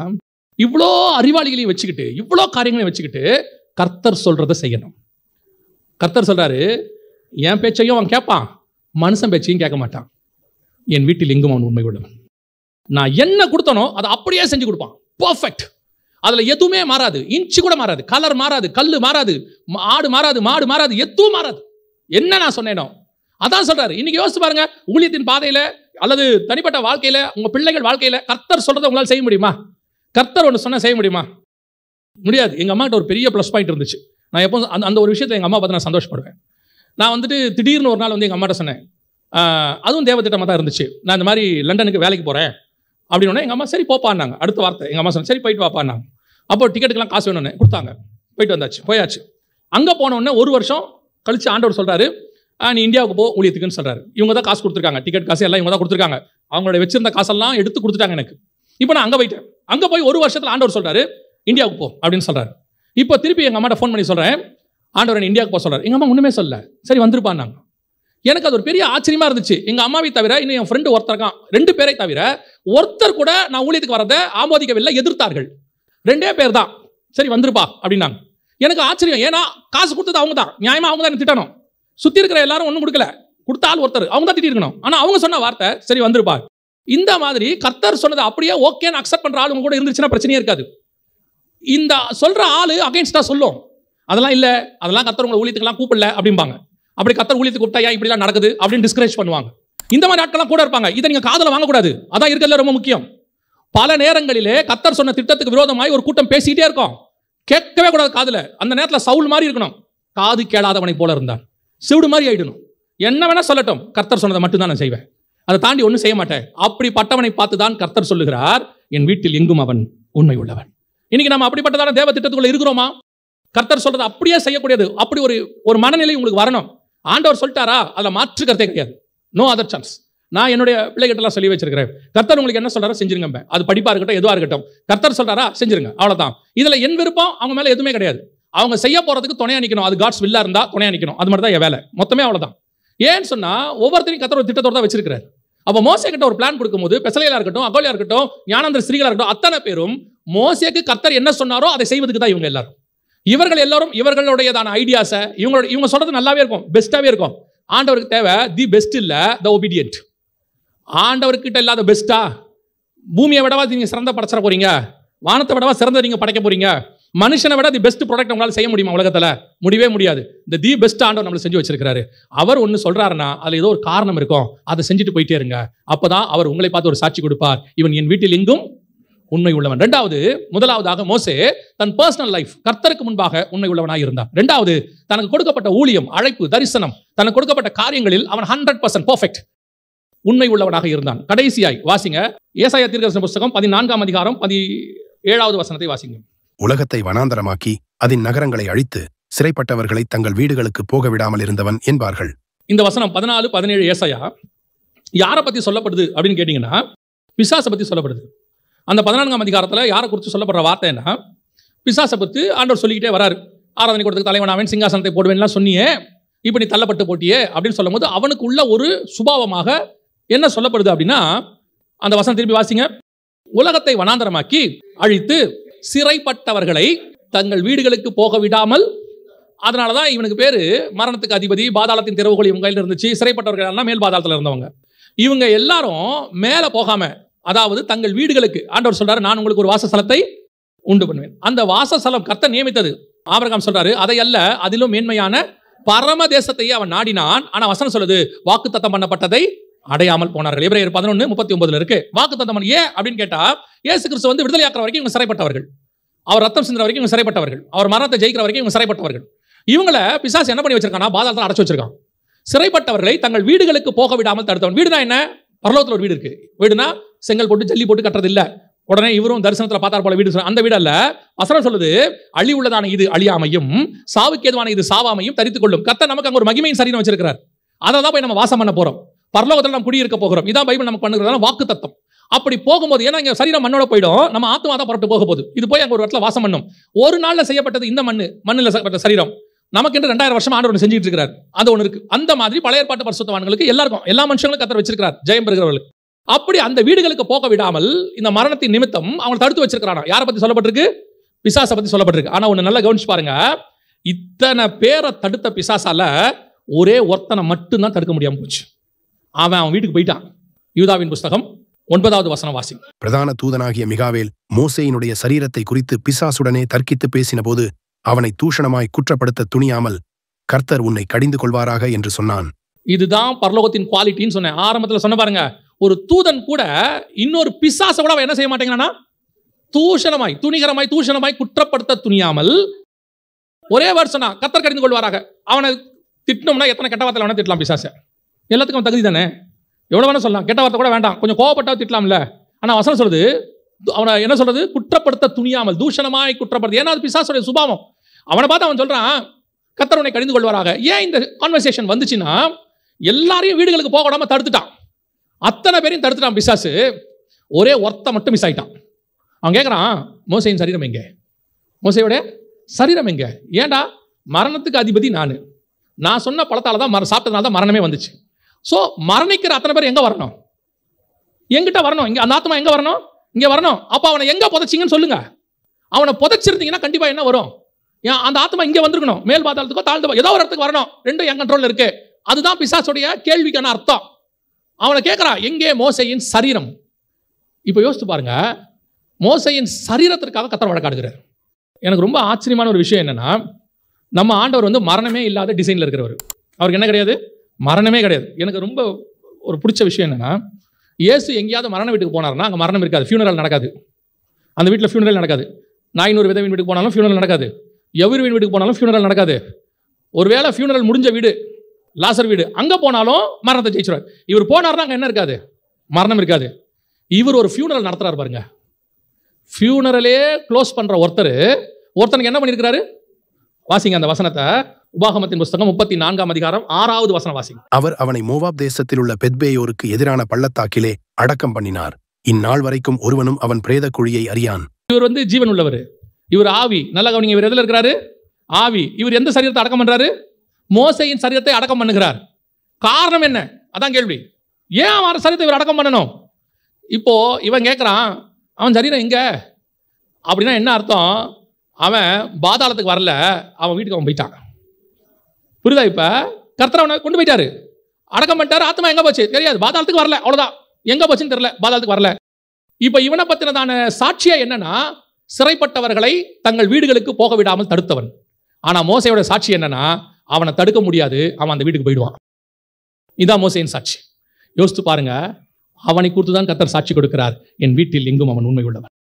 இவ்வளோ அறிவாளிகளையும் வச்சுக்கிட்டு இவ்வளோ காரியங்களையும் வச்சுக்கிட்டு கர்த்தர் சொல்கிறத செய்யணும். கர்த்தர் சொல்கிறாரு, என் பேச்சையும் அவன் கேட்பான், மனுஷன் பேச்சையும் கேட்க மாட்டான். என் வீட்டில் எங்கும் அவன் உண்மை உள்ளவன். நான் என்ன கொடுத்தனோ அதை அப்படியே செஞ்சு கொடுப்பான், பர்ஃபெக்ட். அதில் எதுவுமே மாறாது, இன்ச்சு கூட மாறாது, கலர் மாறாது, கல் மாறாது, ஆடு மாறாது, மாடு மாறாது, எதுவும் மாறாது. என்ன நான் சொன்னேனோ அதான் சொல்றாரு. இன்னைக்கு யோசிச்சு பாருங்க, ஊழியத்தின் பாதையில அல்லது தனிப்பட்ட வாழ்க்கையில, உங்க பிள்ளைகள் வாழ்க்கையில கர்த்தர் சொல்றதை உங்களால் செய்ய முடியுமா? கர்த்தர் ஒன்று சொன்னா செய்ய முடியுமா? முடியாது. எங்க அம்மா கிட்ட ஒரு பெரிய ப்ளஸ் பாயிண்ட் இருந்துச்சு. நான் எப்போ அந்த ஒரு விஷயத்தை எங்க அம்மா பார்த்து நான் சந்தோஷப்படுவேன். நான் வந்துட்டு திடீர்னு ஒரு நாள் வந்து எங்க அம்மாட்ட சொன்னேன், அதுவும் தேவத்திட்டமாக தான் இருந்துச்சு, நான் இந்த மாதிரி லண்டனுக்கு வேலைக்கு போறேன் அப்படின்னு. எங்க அம்மா சரி போப்பான்னாங்க. அடுத்த வார்த்தை எங்க அம்மா சொன்ன, சரி போயிட்டு வாப்பான்னாங்க. அப்போ டிக்கெட்டுக்கெல்லாம் காசு வேணும்னு கொடுத்தாங்க, போயிட்டு வந்தாச்சு, போயாச்சு. அங்கே போனோடனே 1 வருஷம் கழிச்சு ஆண்டவர் சொல்றாரு, நீ இந்தியாவுக்கு போ ஊழியத்துக்குன்னு சொல்றாரு. இவங்க தான் காசு கொடுத்துருக்காங்க, டிக்கெட் காசு எல்லாம் இவங்க தான் கொடுத்துருக்காங்க. அவங்களோட வச்சிருந்த காசெல்லாம் எடுத்து கொடுத்துட்டாங்க எனக்கு. இப்போ நான் அங்கே போயிட்டேன். அங்கே போய் 1 வருஷத்தில் ஆண்டவர் சொல்றாரு, இந்தியாவுக்கு போ அப்படின்னு சொல்றாரு. இப்போ திருப்பி எங்கள் அம்மாட்ட ஃபோன் பண்ணி சொல்றேன், ஆண்டவர் இந்தியாவுக்கு போக சொல்றாரு. எங்கள் அம்மா ஒன்றுமே சொல்ல, சரி வந்துருப்பான்னாங்க. எனக்கு அது ஒரு பெரிய ஆச்சரியமா இருந்துச்சு. எங்க அம்மாவை தவிர இன்னும் என் ஃப்ரெண்டு ஒருத்தர் இருக்கான், 2 பேரை தவிர ஒருத்தர் கூட நான் ஊழியத்துக்கு வரதை ஆமோதிக்கவில்லை, எதிர்த்தார்கள். 2 பேர் தான் சரி வந்துருப்பா அப்படின்னாங்க. எனக்கு ஆச்சரியம், ஏன்னா காசு கொடுத்தது அவங்க தான், நியாயமா அவங்க தான் எனக்கு திட்டணும். சுற்றி இருக்கிற எல்லாரும் ஒன்றும் கொடுக்கல, கொடுத்தால் ஒருத்தர் அவங்க தான் திட்டிருக்கணும். ஆனால் அவங்க சொன்ன வார்த்தை சரி வந்துருப்பா. இந்த மாதிரி கர்த்தர் சொன்னதை அப்படியே ஓகேன்னு அக்செப்ட் பண்ற ஆளுங்க கூட இருந்துச்சுன்னா பிரச்சனையே இருக்காது. இந்த சொல்ற ஆளு அகைன்ஸ்டா சொல்லும், அதெல்லாம் இல்லை, அதெல்லாம் கர்த்தர் உங்களை ஊழியத்துக்கெல்லாம் கூப்பிடல அப்படிம்பாங்க. அப்படி கர்த்தர் ஊழியத்துக்கு கூப்பிட்டா ஏன் இப்படிலாம் நடக்குது அப்படின்னு டிஸ்கரேஜ் பண்ணுவாங்க. இந்த மாதிரி ஆட்கள்லாம் கூட இருப்பாங்க. இதை நீங்க காதுல வாங்கக்கூடாது, அதான் இருக்கிறதுல ரொம்ப முக்கியம். பல நேரங்களிலே கர்த்தர் சொன்ன திட்டத்துக்கு விரோதமாய் ஒரு கூட்டம் பேசிக்கிட்டே இருக்கும், கேட்கவே கூடாது காதுல. அந்த நேரத்தில் சவுல் மாதிரி இருக்கணும், காது கேளாதவனை போல இருந்தான், சிவுடு மாதிரி ஆயிடணும். என்ன வேணா சொல்லட்டும், கர்த்தர் சொன்னதை மட்டும்தான் நான் செய்வேன், அதை தாண்டி ஒன்றும் செய்ய மாட்டேன். அப்படிப்பட்டவனை பார்த்து தான் கர்த்தர் சொல்லுகிறார், என் வீட்டில் எங்கும் அவன் உண்மை உள்ளவன். இன்னைக்கு நம்ம அப்படிப்பட்டதான தேவ திட்டத்துக்குள்ள இருக்கிறோமா? கர்த்தர் சொல்றது அப்படியே செய்யக்கூடியது, அப்படி ஒரு மனநிலை உங்களுக்கு வரணும். ஆண்டவர் சொல்லிட்டாரா, அதில் மாற்று கருத்தே கிடையாது, நோ அதர் சான்ஸ். நான் என்னுடைய பிள்ளைகிட்டலாம் சொல்லி வச்சிருக்கிறேன், கர்த்தர் உங்களுக்கு என்ன சொல்றாரோ செஞ்சிருங்க. அது படிப்பா இருக்கட்டும், எதுவாக இருக்கட்டும், கர்த்தர் சொல்றாரா செஞ்சிருங்க, அவ்வளவுதான். இதுல என் விருப்பம் அவங்க மேல எதுவுமே கிடையாது. அவங்க செய்ய போறதுக்கு துணையா நிக்கணும், அது காட்ஸ் வில்லா இருந்தா துணையா நிக்கணும், அது மாதிரி தான் என் வேலை, மொத்தமே அவ்வளவுதான். ஏன்னு சொன்னா ஒவ்வொருத்தரையும் கர்த்தர் ஒரு திட்டத்தோட தான் வச்சிருக்கிறார். அப்போ மோசே கிட்ட ஒரு பிளான் கொடுக்கும்போது, பெசலேலா இருக்கட்டும், அகோலியா இருக்கட்டும், ஞானாந்திர ஸ்திரீகளா இருக்கட்டும், அத்தனை பேரும் மோசேக்கு கர்த்தர் என்ன சொன்னாரோ அதை செய்வதற்கு தான் இவங்க எல்லாரும். இவர்கள் எல்லாரும் இவர்களுடையதான ஐடியாஸை இவங்க சொல்றது நல்லாவே இருக்கும், பெஸ்டாவே இருக்கும். ஆண்டவருக்கு தேவை தி பெஸ்ட் இல்ல, த ஒபீடியன்ட். ஆண்டவர்கிட்ட இல்லாத பெஸ்டா? பூமியை விடவா நீங்க சிறந்த படைச்சிட போறீங்க? வானத்தை விடவா சிறந்த நீங்க படைக்க போறீங்க? மனுஷனை விட தி பெஸ்ட் ப்ராடக்ட் உங்களால் செய்ய முடியுமா உலகத்துல? முடியவே முடியாது. இந்த தி பெஸ்ட் ஆண்டவர் நம்மளை செஞ்சு வச்சிருக்காரு. அவர் ஒன்று சொல்றாருன்னா அதுல ஏதோ ஒரு காரணம் இருக்கும், அதை செஞ்சுட்டு போயிட்டே இருங்க. அப்பதான் அவர் உங்களை பார்த்து ஒரு சாட்சி கொடுப்பார், இவன் என் வீட்டில் எங்கும் உண்மை உள்ளவன். முதலாவதாக மோசே தன் பர்சனல் லைஃப் கர்த்தருக்கு முன்பாக உண்மை உள்ளவனாக இருந்தான். 2வது, தனக்கு கொடுக்கப்பட்ட ஊழியம், அழைப்பு, தரிசனம், தனக்கு கொடுக்கப்பட்ட காரியங்களில் அவன் 100% பெர்ஃபெக்ட் உண்மை உள்ளவனாக இருந்தான். கடைசியாய் வாசிங்க, ஏசாயா தீர்க்கதரிசன புத்தகம் 14ஆம் அதிகாரம் 17வது வசனத்தை வாசிங்க. உலகத்தை வனாந்தரமாக்கி அதன் நகரங்களை அழித்து சிறைப்பட்டவர்களை தங்கள் வீடுகளுக்கு போக விடாமல் இருந்தவன் என்பார்கள். இந்த வசனம் 14, 17 ஏசாயா யாரை பத்தி சொல்லப்படுது அப்படின்னு கேட்டீங்கன்னா, பிசாசை பத்தி சொல்லப்படுது. அந்த 14ஆம் அதிகாரத்தில் யாரை குறித்து சொல்லப்படுற வார்த்தைன்னா, பிசாசை பற்றி ஆண்டவர் சொல்லிக்கிட்டே வராரு. ஆராதனை கொடுத்து தலைவனாவேன், சிங்காசனத்தை போடுவேன்லாம் சொன்னியே, இப்போ நீ தள்ளப்பட்டு போட்டியே அப்படின்னு சொல்லும் போது அவனுக்கு உள்ள ஒரு சுபாவமாக என்ன சொல்லப்படுது அப்படின்னா, அந்த வசனம் திருப்பி வாசிங்க. உலகத்தை வனாந்தரமாக்கி அழித்து சிறைப்பட்டவர்களை தங்கள் வீடுகளுக்கு போக விடாமல், அதனாலதான் இவனுக்கு பேரு மரணத்துக்கு அதிபதி, பாதாளத்தின் திறவுகோல் இவங்க கையில் இருந்துச்சு. சிறைப்பட்டவர்கள் எல்லாம் மேல் பாதாளத்தில் இருந்தவங்க. இவங்க எல்லாரும் மேல போகாம, அதாவது தங்கள் வீடுகளுக்கு, ஆண்டவர் சொல்றாரு, நான் உங்களுக்கு ஒரு வாசஸ்தலத்தை உண்டு பண்ணுவேன். அந்த வாசஸ்தலம் கர்த்தர் நியமித்தது. ஆபிரகாம் சொல்றாரு, அதை அல்ல, அதிலும் மேன்மையான பரம தேசத்தையே அவன் நாடினான். ஆனா வசனம் சொல்லுது, வாக்குத்தத்தம் பண்ணப்பட்டதை அடையாமல் போனார்கள். எபிரேயர் 11:39 இருக்கு. வாக்குத்தத்தம் ஏன் அப்படின்னு கேட்டா, இயேசு கிறிஸ்து வந்து விடுதலை ஆக்குற வரைக்கும் இவங்க சிறைப்பட்டவர்கள், அவர் ரத்தம் சிந்துற வரைக்கும் இவங்க சிறைப்பட்டவர்கள், அவர் மரணத்தை ஜெயிக்கிற வரைக்கும் இவங்க சிறைப்பட்டவர்கள். இவங்களை பிசாசு என்ன பண்ணி வச்சிருக்கானா, பாதாளத்தில் அடைச்சு வச்சிருக்கான். சிறைப்பட்டவர்களை தங்கள் வீடுகளுக்கு போக விடாமல் தடுத்தவன். வீடுனா என்ன? பரலோகத்தில் ஒரு வீடு இருக்கு. வீடுனா செங்கல் போட்டு ஜல்லி போட்டு கட்டுறது இல்ல, உடனே இவரும் தரிசனத்தில் பார்த்தார் போல வீடு, அந்த வீடு அல்ல. வசனம் சொல்லுது, அழி உள்ளதான இது அழியாமையும் சாவுக்கேதுவான இது சாவாமையும் தரித்துக் கொள்ளும். கர்த்தர் நமக்கு அங்க ஒரு மகிமையின் சரீரம் வச்சிருக்கிறார். அதை தான் போய் நம்ம வாசம் பண்ண போறோம். பரலோகத்தில் நம்ம குடியிருக்க போகிறோம். இதான் பைபிள் நமக்கு பண்ணுறதான வாக்கு தத்தம். அப்படி போகும்போது, ஏன்னா இங்க சரீரம் மண்ணோட போயிடும், நம்ம ஆத்மா தான் புறப்பட்டு போக போகுது. இது போய் அங்க ஒரு இடத்துல வாசம் பண்ணும். ஒரு நாள்ல செய்யப்பட்டது இந்த மண்ணில் செய்யப்பட்ட சரீரம் நமக்கு என்று 2000 வருஷம் ஆண்டவர் செஞ்சுட்டு இருக்கிறார். அது ஒன்று இருக்கு. அந்த மாதிரி பழைய ஏற்பாட்டு பரிசுத்தவான்களுக்கு எல்லாருக்கும், எல்லா மனுஷங்களும் கர்த்தர் வச்சிருக்கிறார், ஜெயம் பெறுகிறவர்களுக்கு. அப்படி அந்த வீடுகளுக்கு போக விடாமல் இந்த மரணத்தின் நிமித்தம் அவங்க தடுத்து வச்சிருக்கிறானா. யாரை பத்தி சொல்லப்பட்டிருக்கு? பிசாசை பத்தி சொல்லப்பட்டிருக்கு. ஆனா ஒண்ணு நல்லா கவனிச்சு பாருங்க, இத்தனை பேரை தடுத்த பிசாசால ஒரே ஒருத்தனை மட்டும்தான் தடுக்க முடியாம போச்சு. அவன் வீட்டுக்கு போயிட்டான். யூதாவின் புஸ்தகம் 9வது வசனம் வாசி. பிரதான தூதனாகிய மிகாவேல் மோசேயினுடைய சரீரத்தை குறித்து பிசாசுடனே தர்க்கித்து பேசின போது அவனை தூஷணமாய் குற்றப்படுத்த துணியாமல், கர்த்தர் உன்னை கடிந்து கொள்வாராக என்று சொன்னான். இதுதான் பரலோகத்தின் குவாலிட்டின்னு சொன்னேன். ஆரம்பத்தில் சொன்ன பாருங்க, ஒரு தூதன் கூட இன்னொரு பிசாசை கூட அவன் என்ன செய்ய மாட்டேங்கிறானா, தூஷணமாய் துணிகரமாய் தூஷணமாய் குற்றப்படுத்த துணியாமல் ஒரே வேர்ட் சொன்னா, கர்த்தர் கடிந்து கொள்வாராக. அவனை திட்டணும்னா எத்தனை கெட்ட வார்த்தை வேணா திட்டலாம் பிசாசை. எல்லாத்துக்கும் அவன் தகுதி தானே, எவ்வளவு வேணா சொல்லலாம். கெட்ட வார்த்தை கூட வேண்டாம், கொஞ்சம் கோவப்பட்டா திட்டலாம்ல. ஆனா வசனம் சொல்றது, அவனை என்ன சொல்றது, குற்றப்படுத்த துணியாமல், தூஷணமாய் குற்றப்படுத்த. ஏன்னா அது பிசாசுடைய சுபாவம். அவனை பார்த்து அவன் சொல்றான், கர்த்தர் உன்னை கடிந்து கொள்வாராக. ஏன் இந்த கான்வர்சேஷன் வந்துச்சுன்னா, எல்லாரையும் வீடுகளுக்கு போக விடாம தடுத்துட்டான். அத்தனை பேரையும் தடுத்துட்டான் பிசாசு. ஒரே ஒருத்த மட்டும் மிஸ் ஆயிட்டான். அவன் கேட்கறான், மோசேயின் சரீரம் எங்க? மோசேயோட சரீரம் எங்க? ஏண்டா, மரணத்துக்கு அதிபதி நான் சொன்ன பழத்தால தான், சாப்பிட்டதுனால தான் மரணமே வந்துச்சு. ஸோ மரணிக்கிற அத்தனை பேர் எங்க வரணும்? எங்கிட்ட வரணும். இங்க அந்த ஆத்மா எங்க வரணும்? இங்க வரணும். அப்ப அவனை எங்க புதைச்சிங்கன்னு சொல்லுங்க. அவனை புதைச்சிருந்தீங்கன்னா கண்டிப்பா என்ன வரும்? அந்த ஆத்மா இங்க வந்திருக்கணும். மேல் பாதாளத்துக்கோ தாழ்ந்து ஏதோ ஒரு இடத்துக்கு வரணும். ரெண்டும் என் கண்ட்ரோல்ல இருக்கு. அதுதான் பிசாசுடைய கேள்விக்கான அர்த்தம். அவனை கேட்கிறான், எங்கே மோசேயின் சரீரம்? இப்போ யோசித்து பாருங்க, மோசேயின் சரீரத்திற்காக கர்த்தர் வழக்காடுகிறார். எனக்கு ரொம்ப ஆச்சரியமான ஒரு விஷயம் என்னன்னா, நம்ம ஆண்டவர் வந்து மரணமே இல்லாத டிசைன்ல இருக்கிறவர். அவருக்கு என்ன கிடையாது? மரணமே கிடையாது. எனக்கு ரொம்ப ஒரு பிடிச்ச விஷயம் என்னன்னா, இயேசு எங்கேயாவது மரண வீட்டுக்கு போனார்னா அங்கே மரணம் இருக்காது, ஃபியூனரல் நடக்காது. அந்த வீட்டில் ஃபியூனரல் நடக்காது. நாயினூறு விதவின் வீட்டுக்கு போனாலும் ஃபியூனரல் நடக்காது. எவருவின் வீட்டுக்கு போனாலும் ஃபியூனரல் நடக்காது. ஒருவேளை ஃபியூனரல் முடிஞ்ச வீடு, லாசர் வீடு, அங்கே போனாலும் மரணத்தை ஜெயிச்சிருவார். இவர் போனார்னா அங்கே என்ன இருக்காது? மரணம் இருக்காது. இவர் ஒரு ஃபியூனரல் நடத்துறாரு பாருங்க. ஃபியூனரலே க்ளோஸ் பண்ணுற ஒருத்தனுக்கு என்ன பண்ணியிருக்கிறாரு? வாசிங்க அந்த வசனத்தை. உபாகமத்தின் புஸ்தகம் 34ஆம் அதிகாரம் 6வது வசனம் வாசிங்க. அவர் அவனை மோவாப் தேசத்தில் உள்ள பெத்பேயோருக்கு எதிரான பள்ளத்தாக்கிலே அடக்கம் பண்ணினார். இந்நாள் வரைக்கும் ஒருவனும் அவன் பிரேத குழியை அறியான். இவர் வந்து ஜீவன் உள்ளவர். இவர் ஆவி. நல்லா கவனிங்க, இவர் எதில் இருக்கிறாரு? ஆவி. இவர் எந்த சரீரத்தை அடக்கம் பண்றாரு? மோசேயின் சரீரத்தை அடக்கம் பண்ணுகிறார். காரணம் என்ன? அதான் கேள்வி. ஏன் அவன் சரீரத்தை இவர் அடக்கம் பண்ணணும்? இப்போ இவன் கேட்கிறான், அவன் சரீரம் எங்க அப்படின்னா என்ன அர்த்தம்? அவன் பாதாளத்துக்கு வரல, அவன் வீட்டுக்கு அவன் போயிட்டான். புரியுதா? இப்ப கர்த்தர் அவனை கொண்டு போயிட்டாரு, அடக்கம் பண்ணிட்டாரு. ஆத்மா எங்க போச்சு தெரியாது, பாதாளத்துக்கு வரல, அவ்வளவுதான். எங்க போச்சுன்னு தெரியல, பாதாளத்துக்கு வரல. இப்ப இவனை பத்தினதான சாட்சியா என்னன்னா, சிறைப்பட்டவர்களை தங்கள் வீடுகளுக்கு போக விடாமல் தடுத்தவன். ஆனா மோசையோட சாட்சி என்னன்னா, அவனை தடுக்க முடியாது, அவன் அந்த வீட்டுக்கு போயிடுவான். இதான் மோசையின் சாட்சி. யோசித்து பாருங்க, அவனை குறித்து தான் கர்த்தர் சாட்சி கொடுக்கிறார், என் வீட்டில் எங்கும் அவன் உண்மை உள்ளவன்.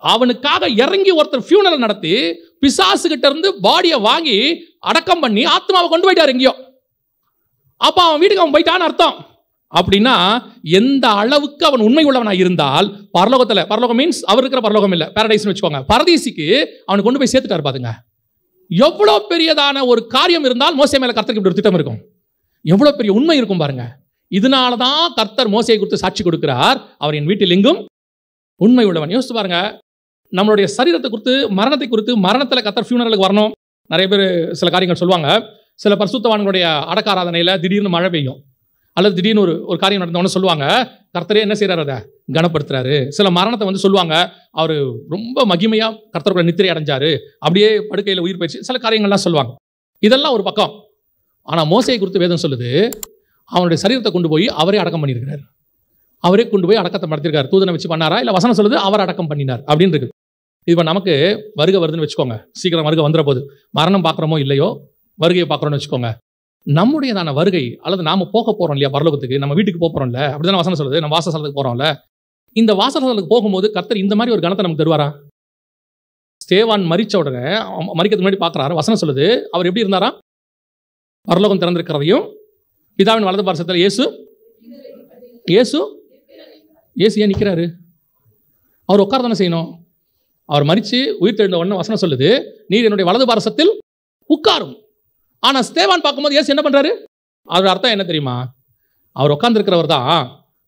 அவனுக்காக இறங்கி ஒருத்தர் ஃபியூனரல் நடத்தி பிசாசு கிட்ட இருந்து பாடியை வாங்கி அடக்கம் பண்ணி ஆத்மாவை கொண்டு போயிட்டார் எங்கேயோ. அப்ப அவன் வீட்டுக்கு அவன் போயிட்டான்னு அர்த்தம். அப்படின்னா எந்த அளவுக்கு அவன் உண்மை உள்ளவனாக இருந்தால், பரலோகம் மீன்ஸ் அவர் இருக்கிற பரலோகம் இல்லை, பாரடைஸ்னு வச்சுக்கோங்க, பரதீசிக்கு அவனை கொண்டு போய் சேர்த்துட்டார். பாத்துங்க, எவ்வளவு பெரியதான ஒரு காரியம் இருந்தால் மோசே மேல கர்த்தருக்கு இப்படி ஒரு திட்டம் இருக்கும், எவ்வளவு பெரிய உண்மை இருக்கும் பாருங்க. இதனாலதான் கர்த்தர் மோசையை குறித்து சாட்சி கொடுக்கிறார், அவர் என் வீட்டில் எங்கும் உண்மை உள்ளவன். யோசிச்சு பாருங்க, நம்மளுடைய சரீரத்தை குறித்து, மரணத்தை குறித்து, மரணத்தில் கர்த்தர் ஃபியூனரலுக்கு வரணும். நிறைய பேர் சில காரியங்கள் சொல்லுவாங்க. சில பரிசுத்தவான்களுடைய அடக்க ஆராதனையில் திடீர்னு மழை பெய்யும், அல்லது திடீர்னு ஒரு காரியம் நடந்தவொன்னு சொல்லுவாங்க, கர்த்தரே என்ன செய்யறாரு, அதை கனப்படுத்துறாரு. சில மரணத்தை வந்து சொல்லுவாங்க, அவர் ரொம்ப மகிமையா கர்த்தருக்குள்ள நித்திரை அடைஞ்சாரு, அப்படியே படுக்கையில் உயிர் போயிடுச்சு, சில காரியங்கள்லாம் சொல்லுவாங்க. இதெல்லாம் ஒரு பக்கம். ஆனால் மோசையை குறித்து வேதம் சொல்லுது, அவனுடைய சரீரத்தை கொண்டு போய் அவரே அடக்கம் பண்ணியிருக்கிறார். அவரே கொண்டு போய் அடக்கத்தை நடத்திருக்காரு. தூதனை வச்சு பண்ணாரா, இல்லை வசனம் சொல்லுது அவர் அடக்கம் பண்ணினார் அப்படின்னு இருக்கு. இப்போ நமக்கு வருகை வருதுன்னு வச்சுக்கோங்க, சீக்கிரம் வருகை வந்துட போது, மரணம் பார்க்குறோமோ இல்லையோ வருகையை பார்க்குறோன்னு வச்சுக்கோங்க. நம்முடையதான வருகை, அல்லது நாம போக போறோம் இல்லையா பரலோகத்துக்கு, நம்ம வீட்டுக்கு போறோம்ல, அப்படிதான் வசனம் சொல்லுது, நம்ம வாசஸ்தலத்துக்கு போறோம்ல. இந்த வாசஸ்தலத்துக்கு போகும்போது கர்த்தர் இந்த மாதிரி ஒரு கணத்தை நமக்கு தருவாரா? ஸ்தேவான் மரிச்ச உடனே, மரிக்கிறதுக்கு முன்னாடி பார்க்குறாரு, வசனம் சொல்லுது, அவர் எப்படி இருந்தாரா? பரலோகம் திறந்திருக்கிறதையும் பிதாவின் வலது பார்சத்தில் இயேசு ஏன் நிற்கிறாரு? அவர் உட்கார தானே செய்யணும். அவர் மரித்து உயிர் தெழுந்த உடனே வசனம் சொல்லுது, நீர் என்னுடைய வலது பாரசத்தில் உட்காரும். ஆனால் ஸ்தேவான் பார்க்கும்போது இயேசு என்ன பண்ணுறாரு? அவர் அர்த்தம் என்ன தெரியுமா? அவர் உட்கார்ந்துருக்கிறவர் தான்.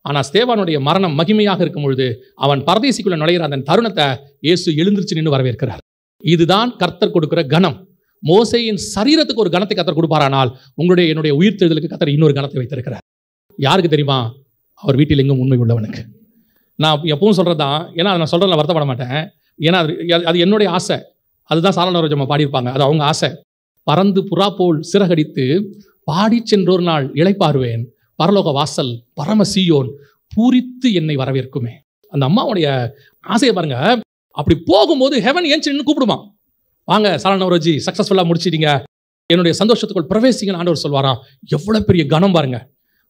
ஆனால் ஸ்தேவானுடைய மரணம் மகிமையாக இருக்கும் பொழுது அவன் பரதேசிக்குள்ள நுழைகிற அந்த தருணத்தை இயேசு எழுந்திருச்சு நின்று வரவேற்கிறார். இதுதான் கர்த்தர் கொடுக்கிற கணம். மோசேயின் சரீரத்துக்கு ஒரு கணத்தை கர்த்தர் கொடுப்பாரானால் என்னுடைய உயிர்த்தெழுதலுக்கு கர்த்தர் இன்னொரு கணத்தை வைத்திருக்கிறார். யாருக்கு தெரியுமா? அவர் வீட்டில் எங்கும் உண்மை உள்ளவனுக்கு. நான் எப்பவும் சொல்கிறதான், ஏன்னா நான் சொல்கிறத வருத்தப்பட மாட்டேன். ஏன்னா அது என்னுடைய ஆசை. அதுதான் சாலனோரஜம்மா பாடியிருப்பாங்க, அது அவங்க ஆசை. பறந்து புறா போல் சிறகடித்து பாடி சென்றொரு நாள் இளைப்பாறுவேன், பரலோக வாசல் பரமசீயோன் பூரித்து என்னை வரவேற்குமே. அந்த அம்மாவுடைய ஆசையை பாருங்க. அப்படி போகும்போது ஹெவன் ஏஞ்சி நின்று கூப்பிடுமா, வாங்க சாலனோரஜி சக்ஸஸ்ஃபுல்லாக முடிச்சிட்டீங்க, என்னுடைய சந்தோஷத்துக்குள் பிரவேசிங்கன்னு ஆண்டவர் சொல்வாராம். எவ்வளோ பெரிய கனம் பாருங்க.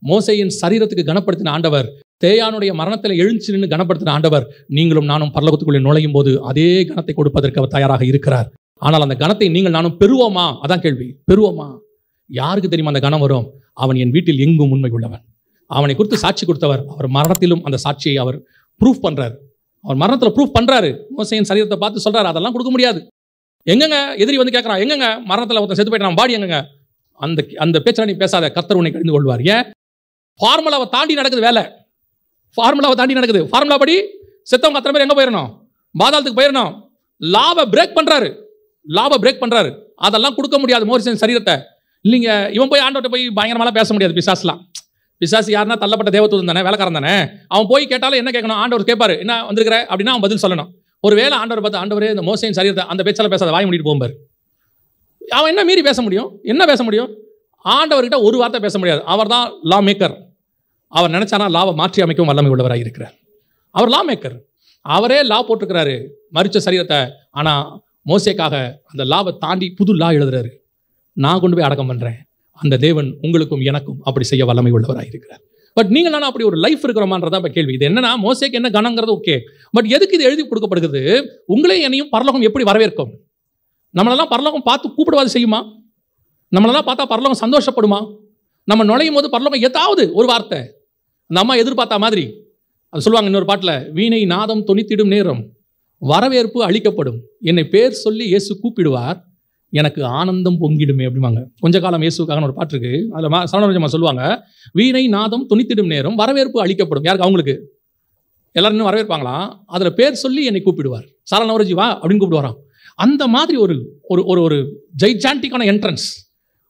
மோசேயின் சரீரத்துக்கு கனப்படுத்தின ஆண்டவர், தேயானுடைய மரணத்தில் எழுந்து நின்று கனப்படுத்தின ஆண்டவர், நீங்களும் நானும் பரலோகத்துக்குள்ளே நுழையும் போது அதே கனத்தை கொடுப்பதற்கு அவர் தயாராக இருக்கிறார். ஆனால் அந்த கனத்தை நீங்கள் நானும் பெறுவோமா? அதான் கேள்வி. பெறுவோமா? யாருக்கு தெரியுமா அந்த கனம் வரும்? அவன் என் வீட்டில் எங்கும் உண்மை உள்ளவன். அவனை குறித்து சாட்சி கொடுத்தவர். அவர் மரணத்திலும் அந்த சாட்சியை அவர் ப்ரூஃப் பண்றாரு. அவர் மரணத்தில் ப்ரூஃப் பண்றாரு. மோசேயின் சரீரத்தை பார்த்து சொல்றாரு, அதெல்லாம் கொடுக்க முடியாது. எங்கங்க எதிரி வந்து கேட்கறான், எங்கங்க மரணத்தில் ஒருத்தன் செத்து போயிட்டான், பாடி எங்கங்க? அந்த பேச்சை நீ பேசாத, கர்த்தர் உன்னை கடிந்து கொள்வார். ஏன்? ஃபார்முலாவை தாண்டி நடக்குது வேலை. ஃபார்முலாவை தாண்டி நடக்குது. ஃபார்முலா படி செத்தவங்க அத்தனை பேர் எங்கே போயிடணும்? பாதாளத்துக்கு போயிடணும். லாவை பிரேக் பண்றாரு. அதெல்லாம் கொடுக்க முடியாது மோசேயின் சரீரத்தை. இல்லைங்க, இவன் போய் ஆண்டவர்கிட்ட போய் பயங்கரமாலாம் பேச முடியாது. பிசாசுலாம், பிசாசு யாருன்னா தள்ளப்பட்ட தேவதூதன் தானே, வேலைக்காரன் தானே. அவன் போய் கேட்டாலும் என்ன கேட்கணும்? ஆண்டவர் கேட்பாரு, என்ன வந்திருக்கிற அப்படின்னா அவன் பதில் சொல்லணும். ஒரு வேளை ஆண்டவர் பார்த்து, ஆண்டவரே இந்த மோசேயின் சரீரத்தை அந்த பேச்சால பேசாத, வாய் மூடிட்டு போகும்பாரு. அவன் என்ன மீறி பேச முடியும்? என்ன பேச முடியும்? ஆண்டவர்கிட்ட ஒரு வார்த்தை பேச முடியாது. அவர் தான் லா மேக்கர். அவர் நினைச்சானா லாவை மாற்றி அமைக்கவும் வல்லமை உள்ளவராக இருக்கிறார். அவர் லா மேக்கர். அவரே லா போட்டிருக்கிறாரு மரிச்ச சரீரத்தை. ஆனால் மோசேக்காக அந்த லாவை தாண்டி புது லா எழுதுறாரு. நான் கொண்டு போய் அடக்கம் பண்ணுறேன். அந்த தேவன் உங்களுக்கும் எனக்கும் அப்படி செய்ய வல்லமை உள்ளவராக இருக்கிறார். பட் நீங்கள் நானும் அப்படி ஒரு லைஃப் இருக்கிறோமான்றதான் இப்போ கேள்வி. இது என்னன்னா, மோசேக்கு என்ன கணங்கிறது ஓகே, பட் எதுக்கு இது எழுதி கொடுக்கப்படுகிறது? உங்களையும் என்னையும் பரலோகம் எப்படி வரவேற்கும்? நம்மளெல்லாம் பரலோகம் பார்த்து கூப்பிடுவாது செய்யுமா? நம்மளெல்லாம் பார்த்தா பரலோகம் சந்தோஷப்படுமா? நம்ம நுழையும் போது பரலோகம் ஏதாவது ஒரு வார்த்தை, அந்த அம்மா எதிர்பார்த்தா மாதிரி அது சொல்லுவாங்க இன்னொரு பாட்டில், வீணை நாதம் தொனித்திடும் நேரம் வரவேற்பு அளிக்கப்படும், என்னை பேர் சொல்லி இயேசு கூப்பிடுவார், எனக்கு ஆனந்தம் பொங்கிடுமே அப்படிவாங்க. கொஞ்ச காலம் இயேசுக்காக ஒரு பாட்டு இருக்கு. அதில் சரணரஞ்சமா சொல்லுவாங்க, வீணை நாதம் தொனித்திடும் நேரம் வரவேற்பு அளிக்கப்படும். யாருக்கு? அவங்களுக்கு. எல்லாரும் இன்னும் வரவேற்பாங்களாம். அதில் பேர் சொல்லி என்னை கூப்பிடுவார், சாலனோரஜி வா அப்படின்னு கூப்பிடுவாராம். அந்த மாதிரி ஒரு ஒரு ஒரு ஜெய்சாண்டிக்கான என்ட்ரன்ஸ்.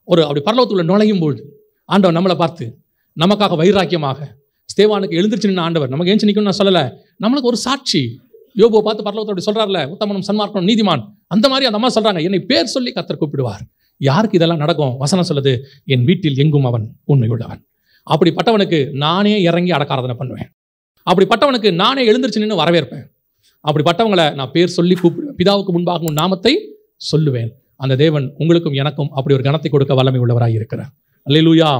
அப்படி பரலோகத்துக்குள்ள நுழையும் பொழுது ஆண்டவர் நம்மளை பார்த்து நமக்காக வைராக்கியமாக, ஸ்தேவானுக்கு எழுந்திருச்சு நின்று ஆண்டவர் நமக்கு ஏஞ்சி நிற்கணும்னு நான் சொல்லலை, நம்மளுக்கு ஒரு சாட்சி. யோபுவை பார்த்து பரலோகத்தோடு சொல்றாருல, உத்தமனும் சன்மார்க்கனும் நீதிமான், அந்த மாதிரி அந்த அம்மா சொல்றாங்க, என்னை பேர் சொல்லி கர்த்தர் கூப்பிடுவார். யாருக்கு இதெல்லாம் நடக்கும்? வசனம் சொல்லுது, என் வீட்டில் எங்கும் அவன் உண்மை உள்ளவன். அப்படிப்பட்டவனுக்கு நானே இறங்கி அடக்காராதனை பண்ணுவேன். அப்படிப்பட்டவனுக்கு நானே எழுந்திருச்சு நின்று வரவேற்பேன். அப்படிப்பட்டவங்களை நான் பேர் சொல்லி கூப்பிடுவேன். பிதாவுக்கு முன்பாக உன் நாமத்தை சொல்லுவேன். அந்த தேவன் உங்களுக்கும் எனக்கும் அப்படி ஒரு கணத்தை கொடுக்க வல்லமை உள்ளவராக இருக்கிறார். அல்லேலூயா.